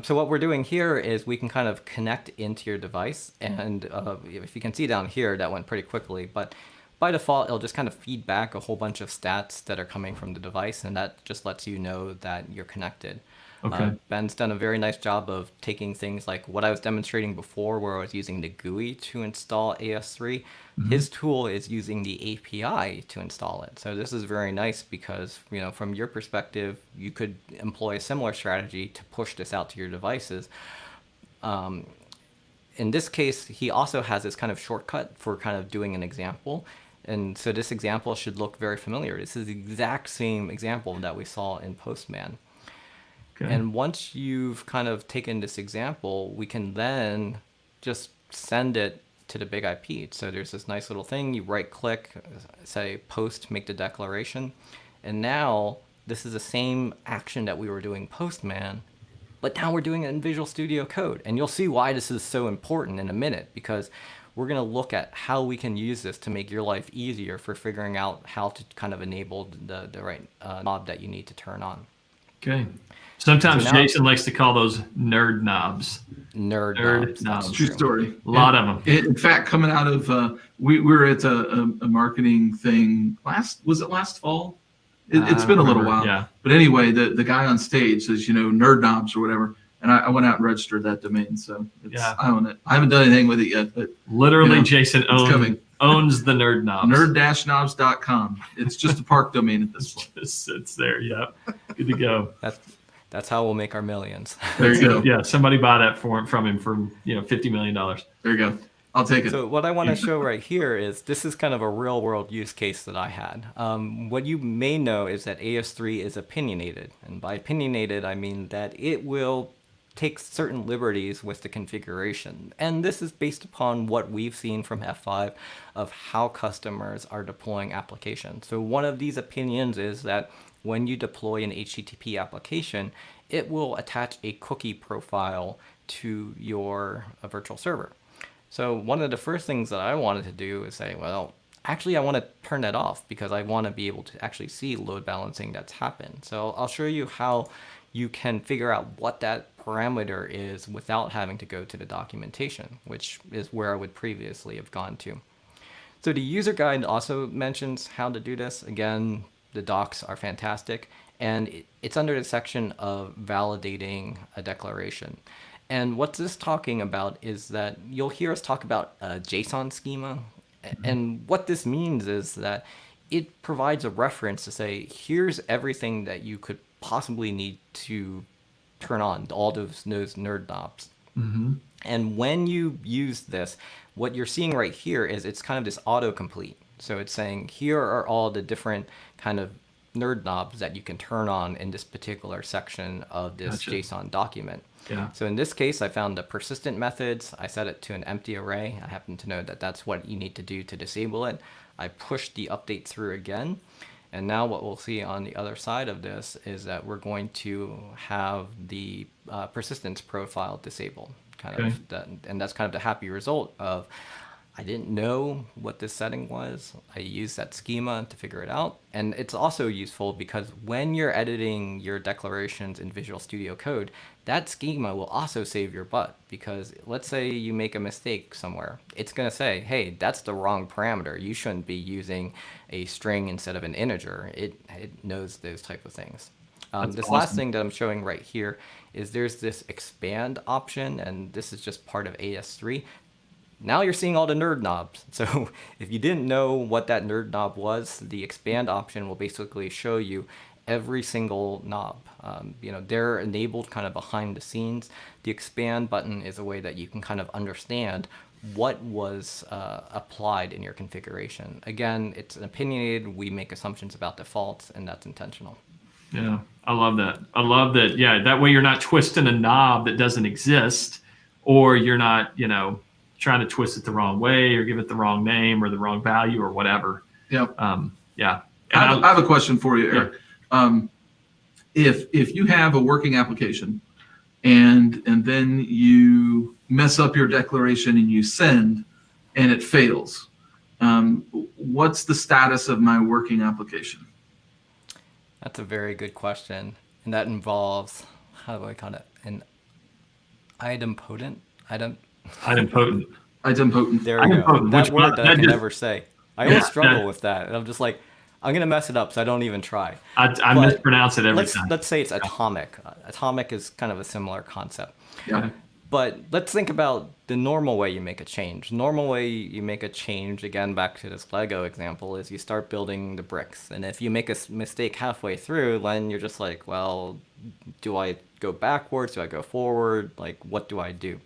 So what we're doing here is we can kind of connect into your device. And if you can see down here, that went pretty quickly. But by default, it'll just kind of feed back a whole bunch of stats that are coming from the device, and that just lets you know that you're connected. Okay. Ben's done a very nice job of taking things like what I was demonstrating before, where I was using the GUI to install AS3. Mm-hmm. His tool is using the API to install it. So this is very nice because, from your perspective, you could employ a similar strategy to push this out to your devices. In this case, he also has this kind of shortcut for kind of doing an example. And so this example should look very familiar. This is the exact same example that we saw in Postman. Okay. And once you've kind of taken this example, we can then just send it to the big IP. So there's this nice little thing. You right click, say post, make the declaration. And now this is the same action that we were doing Postman, but now we're doing it in Visual Studio Code. And you'll see why this is so important in a minute, because we're going to look at how we can use this to make your life easier for figuring out how to kind of enable the right knob that you need to turn on. Okay. Sometimes Jason likes to call those nerd knobs. Nerd knobs. True story. A lot of them. In fact, coming out of, we were at a marketing thing was it last fall? It's been a little while. Yeah. But anyway, the guy on stage says, nerd knobs or whatever. And I went out and registered that domain, so I own it. I haven't done anything with it yet, but literally, Jason owns the nerd knobs. Nerd-knobs.com. It's just a park domain at this point. It just sits there. Yeah, good to go. That's how we'll make our millions. There you go. Yeah, somebody bought that from him for $50 million. There you go. I'll take it. So what I want to show right here is this is kind of a real world use case that I had. What you may know is that AS3 is opinionated, and by opinionated I mean that it will take certain liberties with the configuration. And this is based upon what we've seen from F5 of how customers are deploying applications. So one of these opinions is that when you deploy an HTTP application, it will attach a cookie profile to your virtual server. So one of the first things that I wanted to do is say, well, actually I want to turn that off because I want to be able to actually see load balancing that's happened. So I'll show you how you can figure out what that parameter is without having to go to the documentation, which is where I would previously have gone to. So the user guide also mentions how to do this. Again, the docs are fantastic, and it's under the section of validating a declaration. And what this is talking about is that you'll hear us talk about a JSON schema. And what this means is that it provides a reference to say, here's everything that you could possibly need to turn on, all those nerd knobs. And when you use this, what you're seeing right here is it's kind of this autocomplete. So it's saying, here are all the different kind of nerd knobs that you can turn on in this particular section of this JSON document. Yeah. So in this case, I found the persistent methods. I set it to an empty array. I happen to know that that's what you need to do to disable it. I pushed the update through again. And now what we'll see on the other side of this is that we're going to have the persistence profile disabled. And that's kind of the happy result of, I didn't know what this setting was. I used that schema to figure it out. And it's also useful because when you're editing your declarations in Visual Studio Code, that schema will also save your butt, because let's say you make a mistake somewhere. It's going to say, hey, that's the wrong parameter. You shouldn't be using a string instead of an integer. It knows those type of things. This last thing that I'm showing right here is there's this expand option, and this is just part of AS3. Now you're seeing all the nerd knobs. So if you didn't know what that nerd knob was, the expand option will basically show you every single knob. They're enabled kind of behind the scenes. The expand button is a way that you can kind of understand what was applied in your configuration. Again, it's opinionated. We make assumptions about defaults, and that's intentional. Yeah, I love that. I love that. Yeah, that way you're not twisting a knob that doesn't exist, or you're not, trying to twist it the wrong way or give it the wrong name or the wrong value or whatever. Yeah. Yeah. I have a question for you, Eric. Yeah. If you have a working application and then you mess up your declaration and you send and it fails, what's the status of my working application? That's a very good question. And that involves, how do I call it? An idempotent? Idempotent. There we go. That word that I can never say. I always struggle with that. And I'm just like, I'm going to mess it up, so I don't even try. I mispronounce it every time. Let's say it's atomic. Atomic is kind of a similar concept. Yeah. But let's think about the normal way you make a change. Normal way you make a change, again, back to this Lego example, is you start building the bricks. And if you make a mistake halfway through, then you're just like, well, do I go backwards? Do I go forward? Like, what do I do?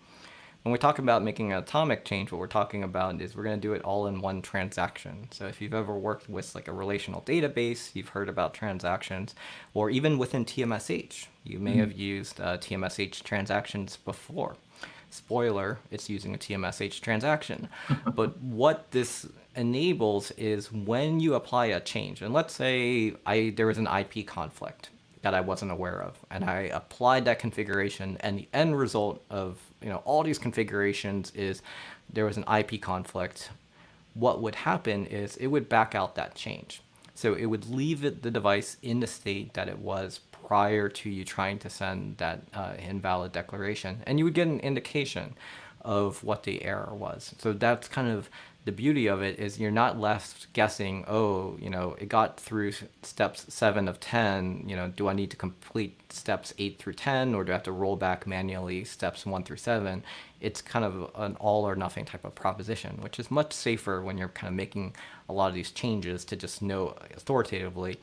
When we talk about making an atomic change, what we're talking about is we're going to do it all in one transaction. So if you've ever worked with like a relational database, you've heard about transactions, or even within TMSH, you may have used TMSH transactions before. Spoiler, it's using a TMSH transaction. But what this enables is when you apply a change, and let's say there was an IP conflict that I wasn't aware of, and I applied that configuration, and the end result of all these configurations is there was an IP conflict. What would happen is it would back out that change. So it would leave the device in the state that it was prior to you trying to send that invalid declaration, and you would get an indication of what the error was. So that's kind of the beauty of it, is you're not left guessing, it got through steps 7 of 10, do I need to complete steps 8 through 10, or do I have to roll back manually steps 1 through 7? It's kind of an all or nothing type of proposition, which is much safer when you're kind of making a lot of these changes to just know authoritatively,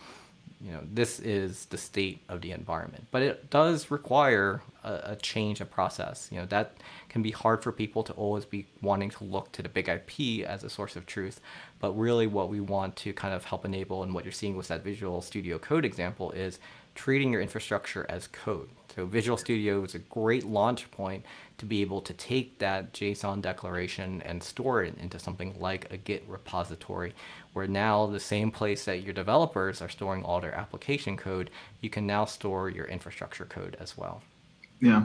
this is the state of the environment. But it does require a change of process. That can be hard for people to always be wanting to look to the big IP as a source of truth. But really what we want to kind of help enable, and what you're seeing with that Visual Studio Code example, is treating your infrastructure as code. So Visual Studio is a great launch point to be able to take that JSON declaration and store it into something like a Git repository, where now the same place that your developers are storing all their application code, you can now store your infrastructure code as well. Yeah.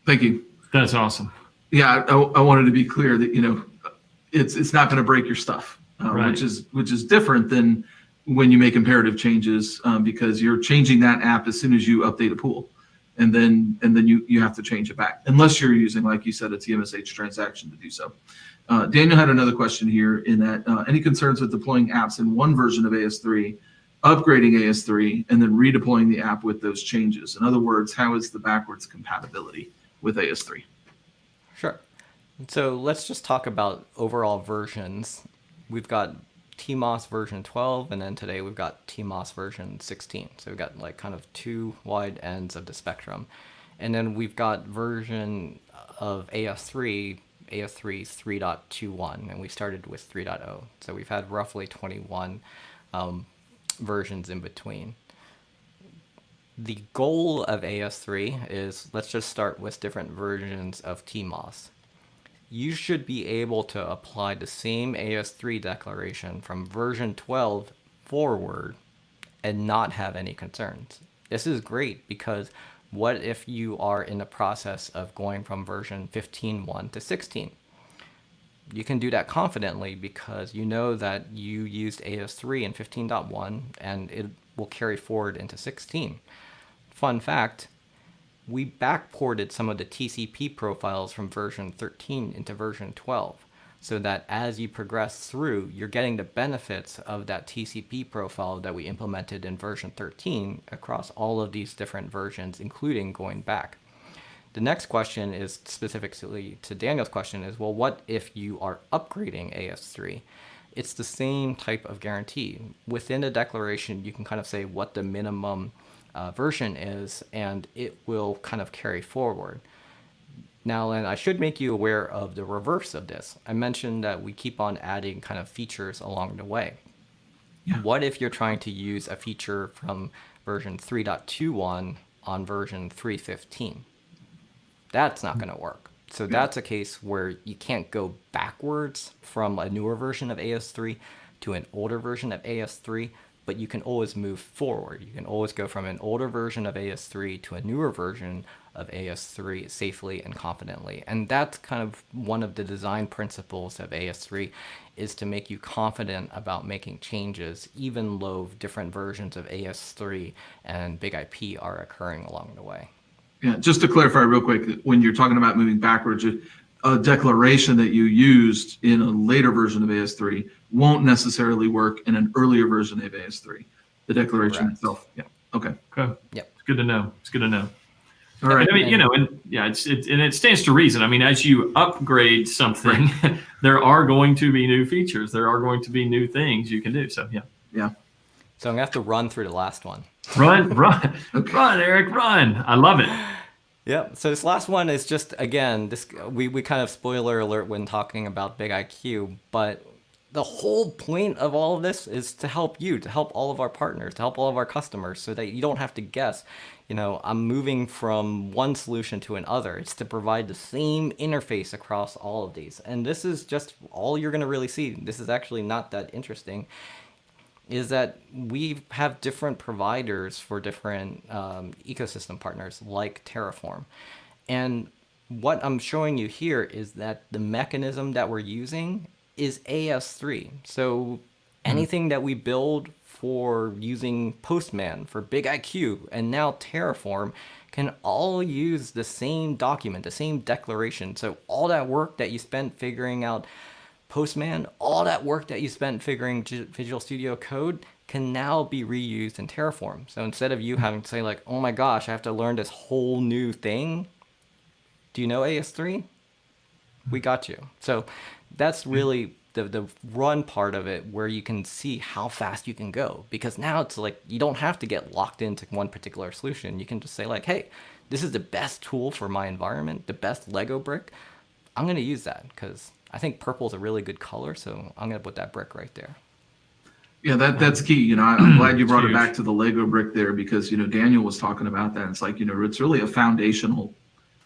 Thank you. That's awesome. Yeah, I wanted to be clear that, it's not going to break your stuff, Right. which is different than when you make imperative changes, because you're changing that app as soon as you update a pool, and then you have to change it back, unless you're using, like you said, a TMSH transaction to do so. Daniel had another question here in that any concerns with deploying apps in one version of AS3, upgrading AS3, and then redeploying the app with those changes? In other words, how is the backwards compatibility with AS3? Sure. So let's just talk about overall versions. We've got TMOS version 12, and then today we've got TMOS version 16. So we've got like kind of two wide ends of the spectrum. And then we've got version of AS3 3.21, and we started with 3.0. So we've had roughly 21 versions in between. The goal of AS3 is, let's just start with different versions of TMOS. You should be able to apply the same AS3 declaration from version 12 forward and not have any concerns. This is great because what if you are in the process of going from version 15.1 to 16? You can do that confidently because you know that you used AS3 in 15.1 and it will carry forward into 16. Fun fact, we backported some of the TCP profiles from version 13 into version 12, so that as you progress through, you're getting the benefits of that TCP profile that we implemented in version 13 across all of these different versions, including going back. The next question is specifically to Daniel's question is, well, what if you are upgrading AS3? It's the same type of guarantee. Within the declaration, you can kind of say what the minimum version is, and it will kind of carry forward. Now, and I should make you aware of the reverse of this. I mentioned that we keep on adding kind of features along the way. Yeah. What if you're trying to use a feature from version 3.21 on version 3.15? That's not going to work. So that's a case where you can't go backwards from a newer version of AS3 to an older version of AS3, but you can always move forward. You can always go from an older version of AS3 to a newer version of AS3 safely and confidently. And that's kind of one of the design principles of AS3, is to make you confident about making changes, even though different versions of AS3 and Big IP are occurring along the way. Yeah, just to clarify real quick, when you're talking about moving backwards, a declaration that you used in a later version of AS3 won't necessarily work in an earlier version of AS3. The declaration Correct. itself. Yeah. Okay. Okay. Yep. It's good to know. It's good to know. All right. I mean, it stands to reason. I mean, as you upgrade something, there are going to be new features. There are going to be new things you can do. So, yeah. Yeah. So I'm going to have to run through the last one. Run, Eric, run. I love it. Yep. So this last one is just, again, this we kind of spoiler alert when talking about Big IQ, but the whole point of all of this is to help you, to help all of our partners, to help all of our customers, so that you don't have to guess, I'm moving from one solution to another. It's to provide the same interface across all of these. And this is just all you're going to really see. This is actually not that interesting, is that we have different providers for different ecosystem partners like Terraform. And what I'm showing you here is that the mechanism that we're using is AS3. So anything that we build for using Postman, for Big IQ, and now Terraform can all use the same document, the same declaration. So all that work that you spent figuring out Postman, all that work that you spent figuring Visual Studio Code can now be reused in Terraform. So instead of you having to say like, oh my gosh, I have to learn this whole new thing. Do you know AS3? We got you. So that's really the run part of it where you can see how fast you can go, because now it's like you don't have to get locked into one particular solution. You can just say like, hey, this is the best tool for my environment, the best Lego brick. I'm going to use that because I think purple is a really good color, so I'm going to put that brick right there. Yeah, that's key. I'm glad you brought it back to the Lego brick there, because Daniel was talking about that. It's like it's really a foundational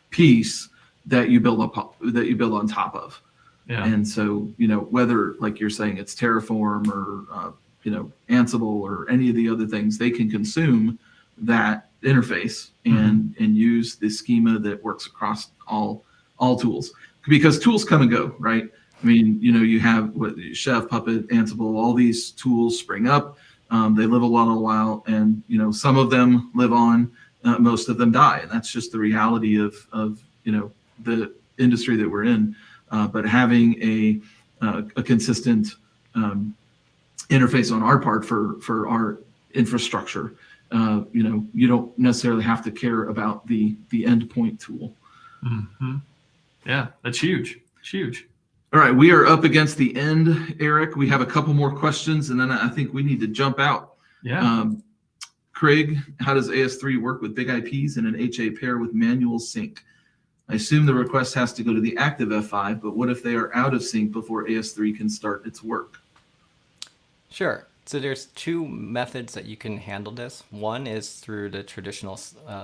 piece that you build on top of. Yeah. And so, whether, like you're saying, it's Terraform or, Ansible or any of the other things, they can consume that interface and use the schema that works across all tools, because tools come and go, right? I mean, you have Chef, Puppet, Ansible, all these tools spring up. They live a while, and, some of them live on, most of them die. And that's just the reality of the industry that we're in. But having a consistent interface on our part for our infrastructure, you don't necessarily have to care about the endpoint tool. Mm-hmm. Yeah, that's huge. It's huge. All right, we are up against the end, Eric. We have a couple more questions, and then I think we need to jump out. Yeah. Craig, how does AS3 work with big IPs and an HA pair with manual sync? I assume the request has to go to the active F5, but what if they are out of sync before AS3 can start its work? Sure. So there's two methods that you can handle this. One is through the traditional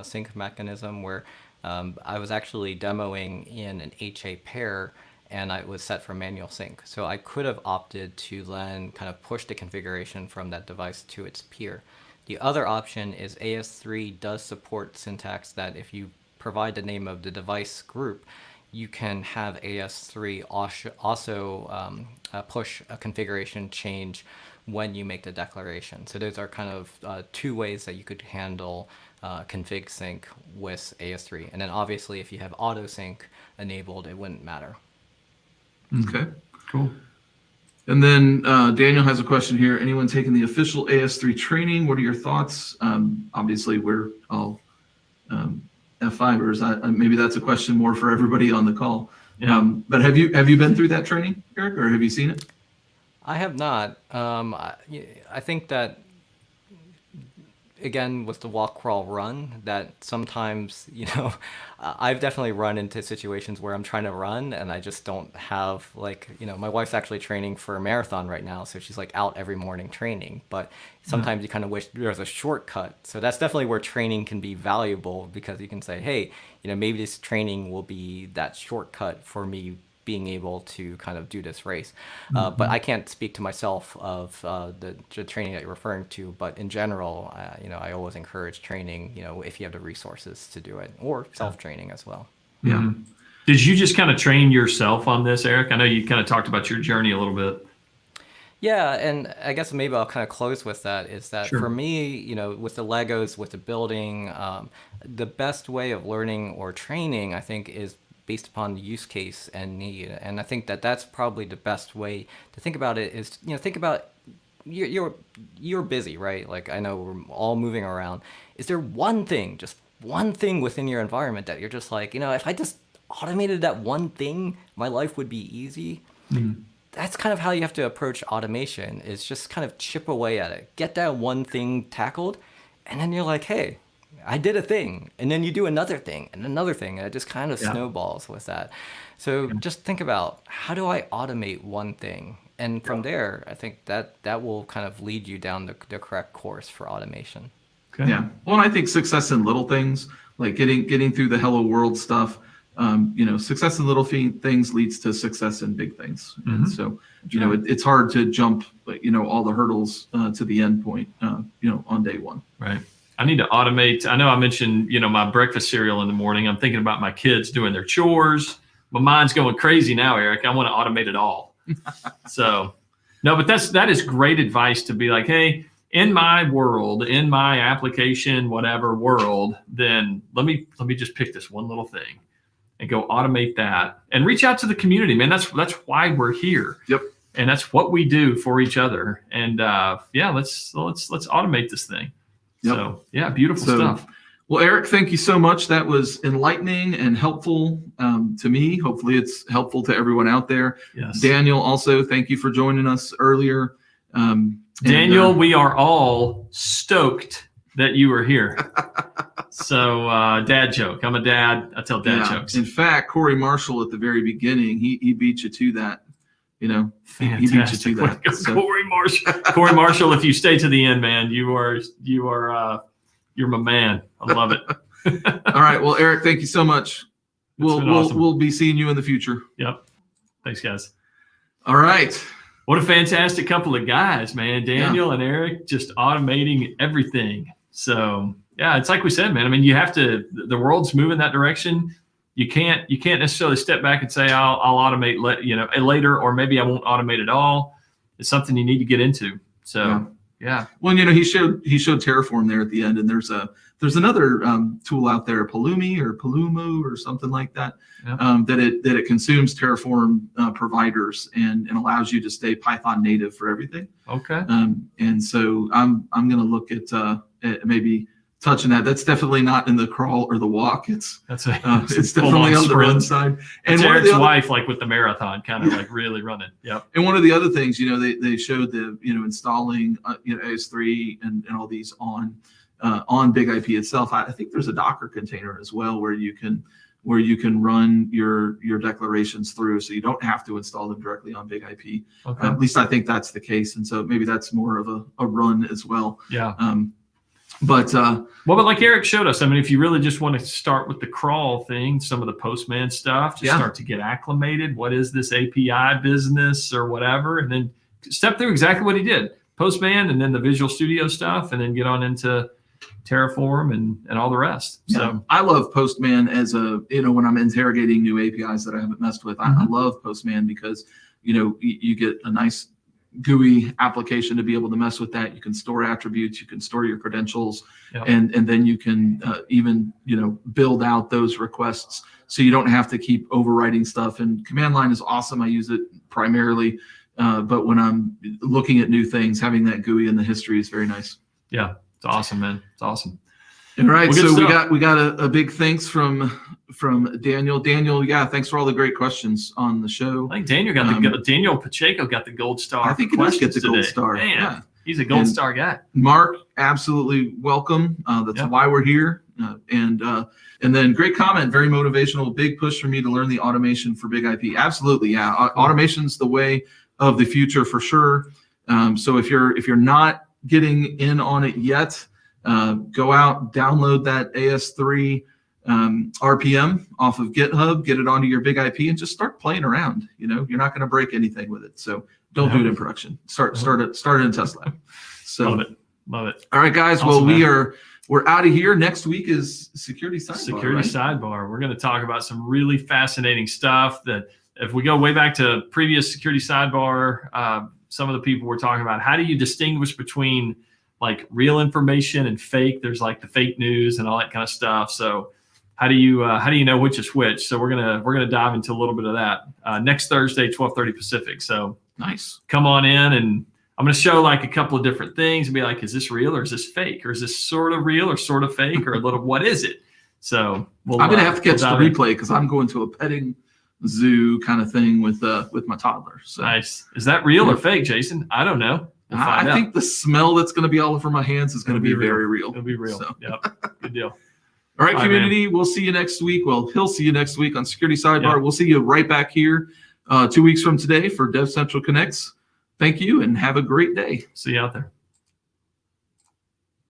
sync mechanism, where I was actually demoing in an HA pair, and I was set for manual sync. So I could have opted to then kind of push the configuration from that device to its peer. The other option is AS3 does support syntax that if you provide the name of the device group, you can have AS3 also push a configuration change when you make the declaration. So those are kind of two ways that you could handle config sync with AS3. And then obviously if you have auto sync enabled, it wouldn't matter. Okay, cool. And then Daniel has a question here. Anyone taking the official AS3 training? What are your thoughts? Obviously, we're all F5ers. Maybe that's a question more for everybody on the call. Yeah. But have you been through that training, Eric, or have you seen it? I have not. I think that, again, with the walk, crawl, run, that sometimes, I've definitely run into situations where I'm trying to run and I just don't have, my wife's actually training for a marathon right now, so she's out every morning training. But sometimes you kind of wish there's a shortcut. So that's definitely where training can be valuable, because you can say, hey, maybe this training will be that shortcut for me being able to kind of do this race. But I can't speak to myself of the training that you're referring to, but in general, I always encourage training, if you have the resources to do it, or self-training as well. Yeah. Mm-hmm. Did you just kind of train yourself on this, Eric? I know you kind of talked about your journey a little bit. Yeah, and I guess maybe I'll kind of close with that, is that Sure. For me, with the Legos, with the building, the best way of learning or training, I think, is based upon the use case and need. And I think that that's probably the best way to think about it, is, think about you're busy, right? I know we're all moving around. Is there just one thing within your environment that you're just if I just automated that one thing, my life would be easy? Mm-hmm. That's kind of how you have to approach automation, is just kind of chip away at it, get that one thing tackled, and then you're like, hey, I did a thing, and then you do another thing and another thing, and it just kind of snowballs with that. So just think about, how do I automate one thing? And from there, I think that will kind of lead you down the correct course for automation. Okay. Yeah. Well, and I think success in little things, like getting through the hello world stuff, success in little things leads to success in big things. Mm-hmm. And so, it's hard to jump, all the hurdles to the end point, on day one. Right. I need to automate. I know I mentioned, my breakfast cereal in the morning. I'm thinking about my kids doing their chores. My mind's going crazy now, Eric. I want to automate it all. So, no, but that is great advice, to be like, hey, in my world, in my application, whatever world, then let me just pick this one little thing and go automate that, and reach out to the community, man. That's why we're here. Yep. And that's what we do for each other. And let's automate this thing. Yep. So beautiful stuff. Well, Eric, thank you so much. That was enlightening and helpful to me. Hopefully it's helpful to everyone out there. Yes. Daniel, also, thank you for joining us earlier. Daniel, we are all stoked that you were here. So dad joke. I'm a dad. I tell dad jokes. In fact, Corey Marshall at the very beginning, he beat you to that. You know, Fantastic. he beat you to that. So. Corey Marshall. Corey Marshall, if you stay to the end, man, you're my man. I love it. All right. Well, Eric, thank you so much. Awesome. We'll be seeing you in the future. Yep. Thanks, guys. All right. What a fantastic couple of guys, man. Daniel and Eric just automating everything. So yeah, it's like we said, man. I mean, you have to. The world's moving that direction. You can't necessarily step back and say I'll automate later, or maybe I won't automate at all. It's something you need to get into. So. Yeah. Well, he showed Terraform there at the end, and there's another tool out there, Palumo or something like that, that it consumes Terraform providers and allows you to stay Python native for everything. Okay. And so I'm going to look at maybe touching that. That's definitely not in the crawl or the walk. It's definitely on the run side. And Eric's wife, like with the marathon, kind of like really running. Yep. And one of the other things, they showed the installing AS3 and all these on Big IP itself. I think there's a Docker container as well where you can run your declarations through, so you don't have to install them directly on Big IP. Okay. At least I think that's the case, and so maybe that's more of a run as well. Yeah. But like Eric showed us, I mean, if you really just want to start with the crawl thing, some of the Postman stuff, start to get acclimated. What is this API business or whatever? And then step through exactly what he did. Postman and then the Visual Studio stuff, and then get on into Terraform and all the rest. So I love Postman as when I'm interrogating new APIs that I haven't messed with. I love Postman because, you get a nice GUI application to be able to mess with that. You can store attributes, you can store your credentials, and then you can even build out those requests so you don't have to keep overwriting stuff. And command line is awesome. I use it primarily, but when I'm looking at new things, having that GUI in the history is very nice. Yeah, it's awesome, man. It's awesome. All right, so we got a big thanks from Daniel. Daniel, thanks for all the great questions on the show. I think Daniel got Daniel Pacheco got the gold star. I think he does get the gold star. Man, yeah. He's a gold star guy. Mark, absolutely welcome. That's why we're here. And then great comment, very motivational. Big push for me to learn the automation for Big IP. Absolutely, yeah. Automation's the way of the future for sure. So if you're not getting in on it yet, go out, download that AS3 RPM off of GitHub, get it onto your Big IP, and just start playing around. You're not going to break anything with it, so don't do it in production. Start it in test lab. So love it. All right, guys. Awesome, well, we're out of here. Next week is security sidebar. Sidebar. We're going to talk about some really fascinating stuff that, if we go way back to previous security sidebar, some of the people were talking about, how do you distinguish between like real information and fake? There's like the fake news and all that kind of stuff. So how do you know which is which? So we're gonna dive into a little bit of that next Thursday, 12:30 Pacific. So nice. Come on in, and I'm gonna show like a couple of different things and be like, is this real or is this fake, or is this sort of real or sort of fake, or a little what is it? So I'm gonna have to catch the replay because I'm going to a petting zoo kind of thing with my toddler. So nice. Is that real or fake, Jason? I don't know. I think the smell that's going to be all over my hands is going to be very real. It'll be real. So. Yep. Good deal. All right, community. We'll see you next week. Well, he'll see you next week on Security Sidebar. Yep. We'll see you right back here 2 weeks from today for DevCentral Connects. Thank you and have a great day. See you out there.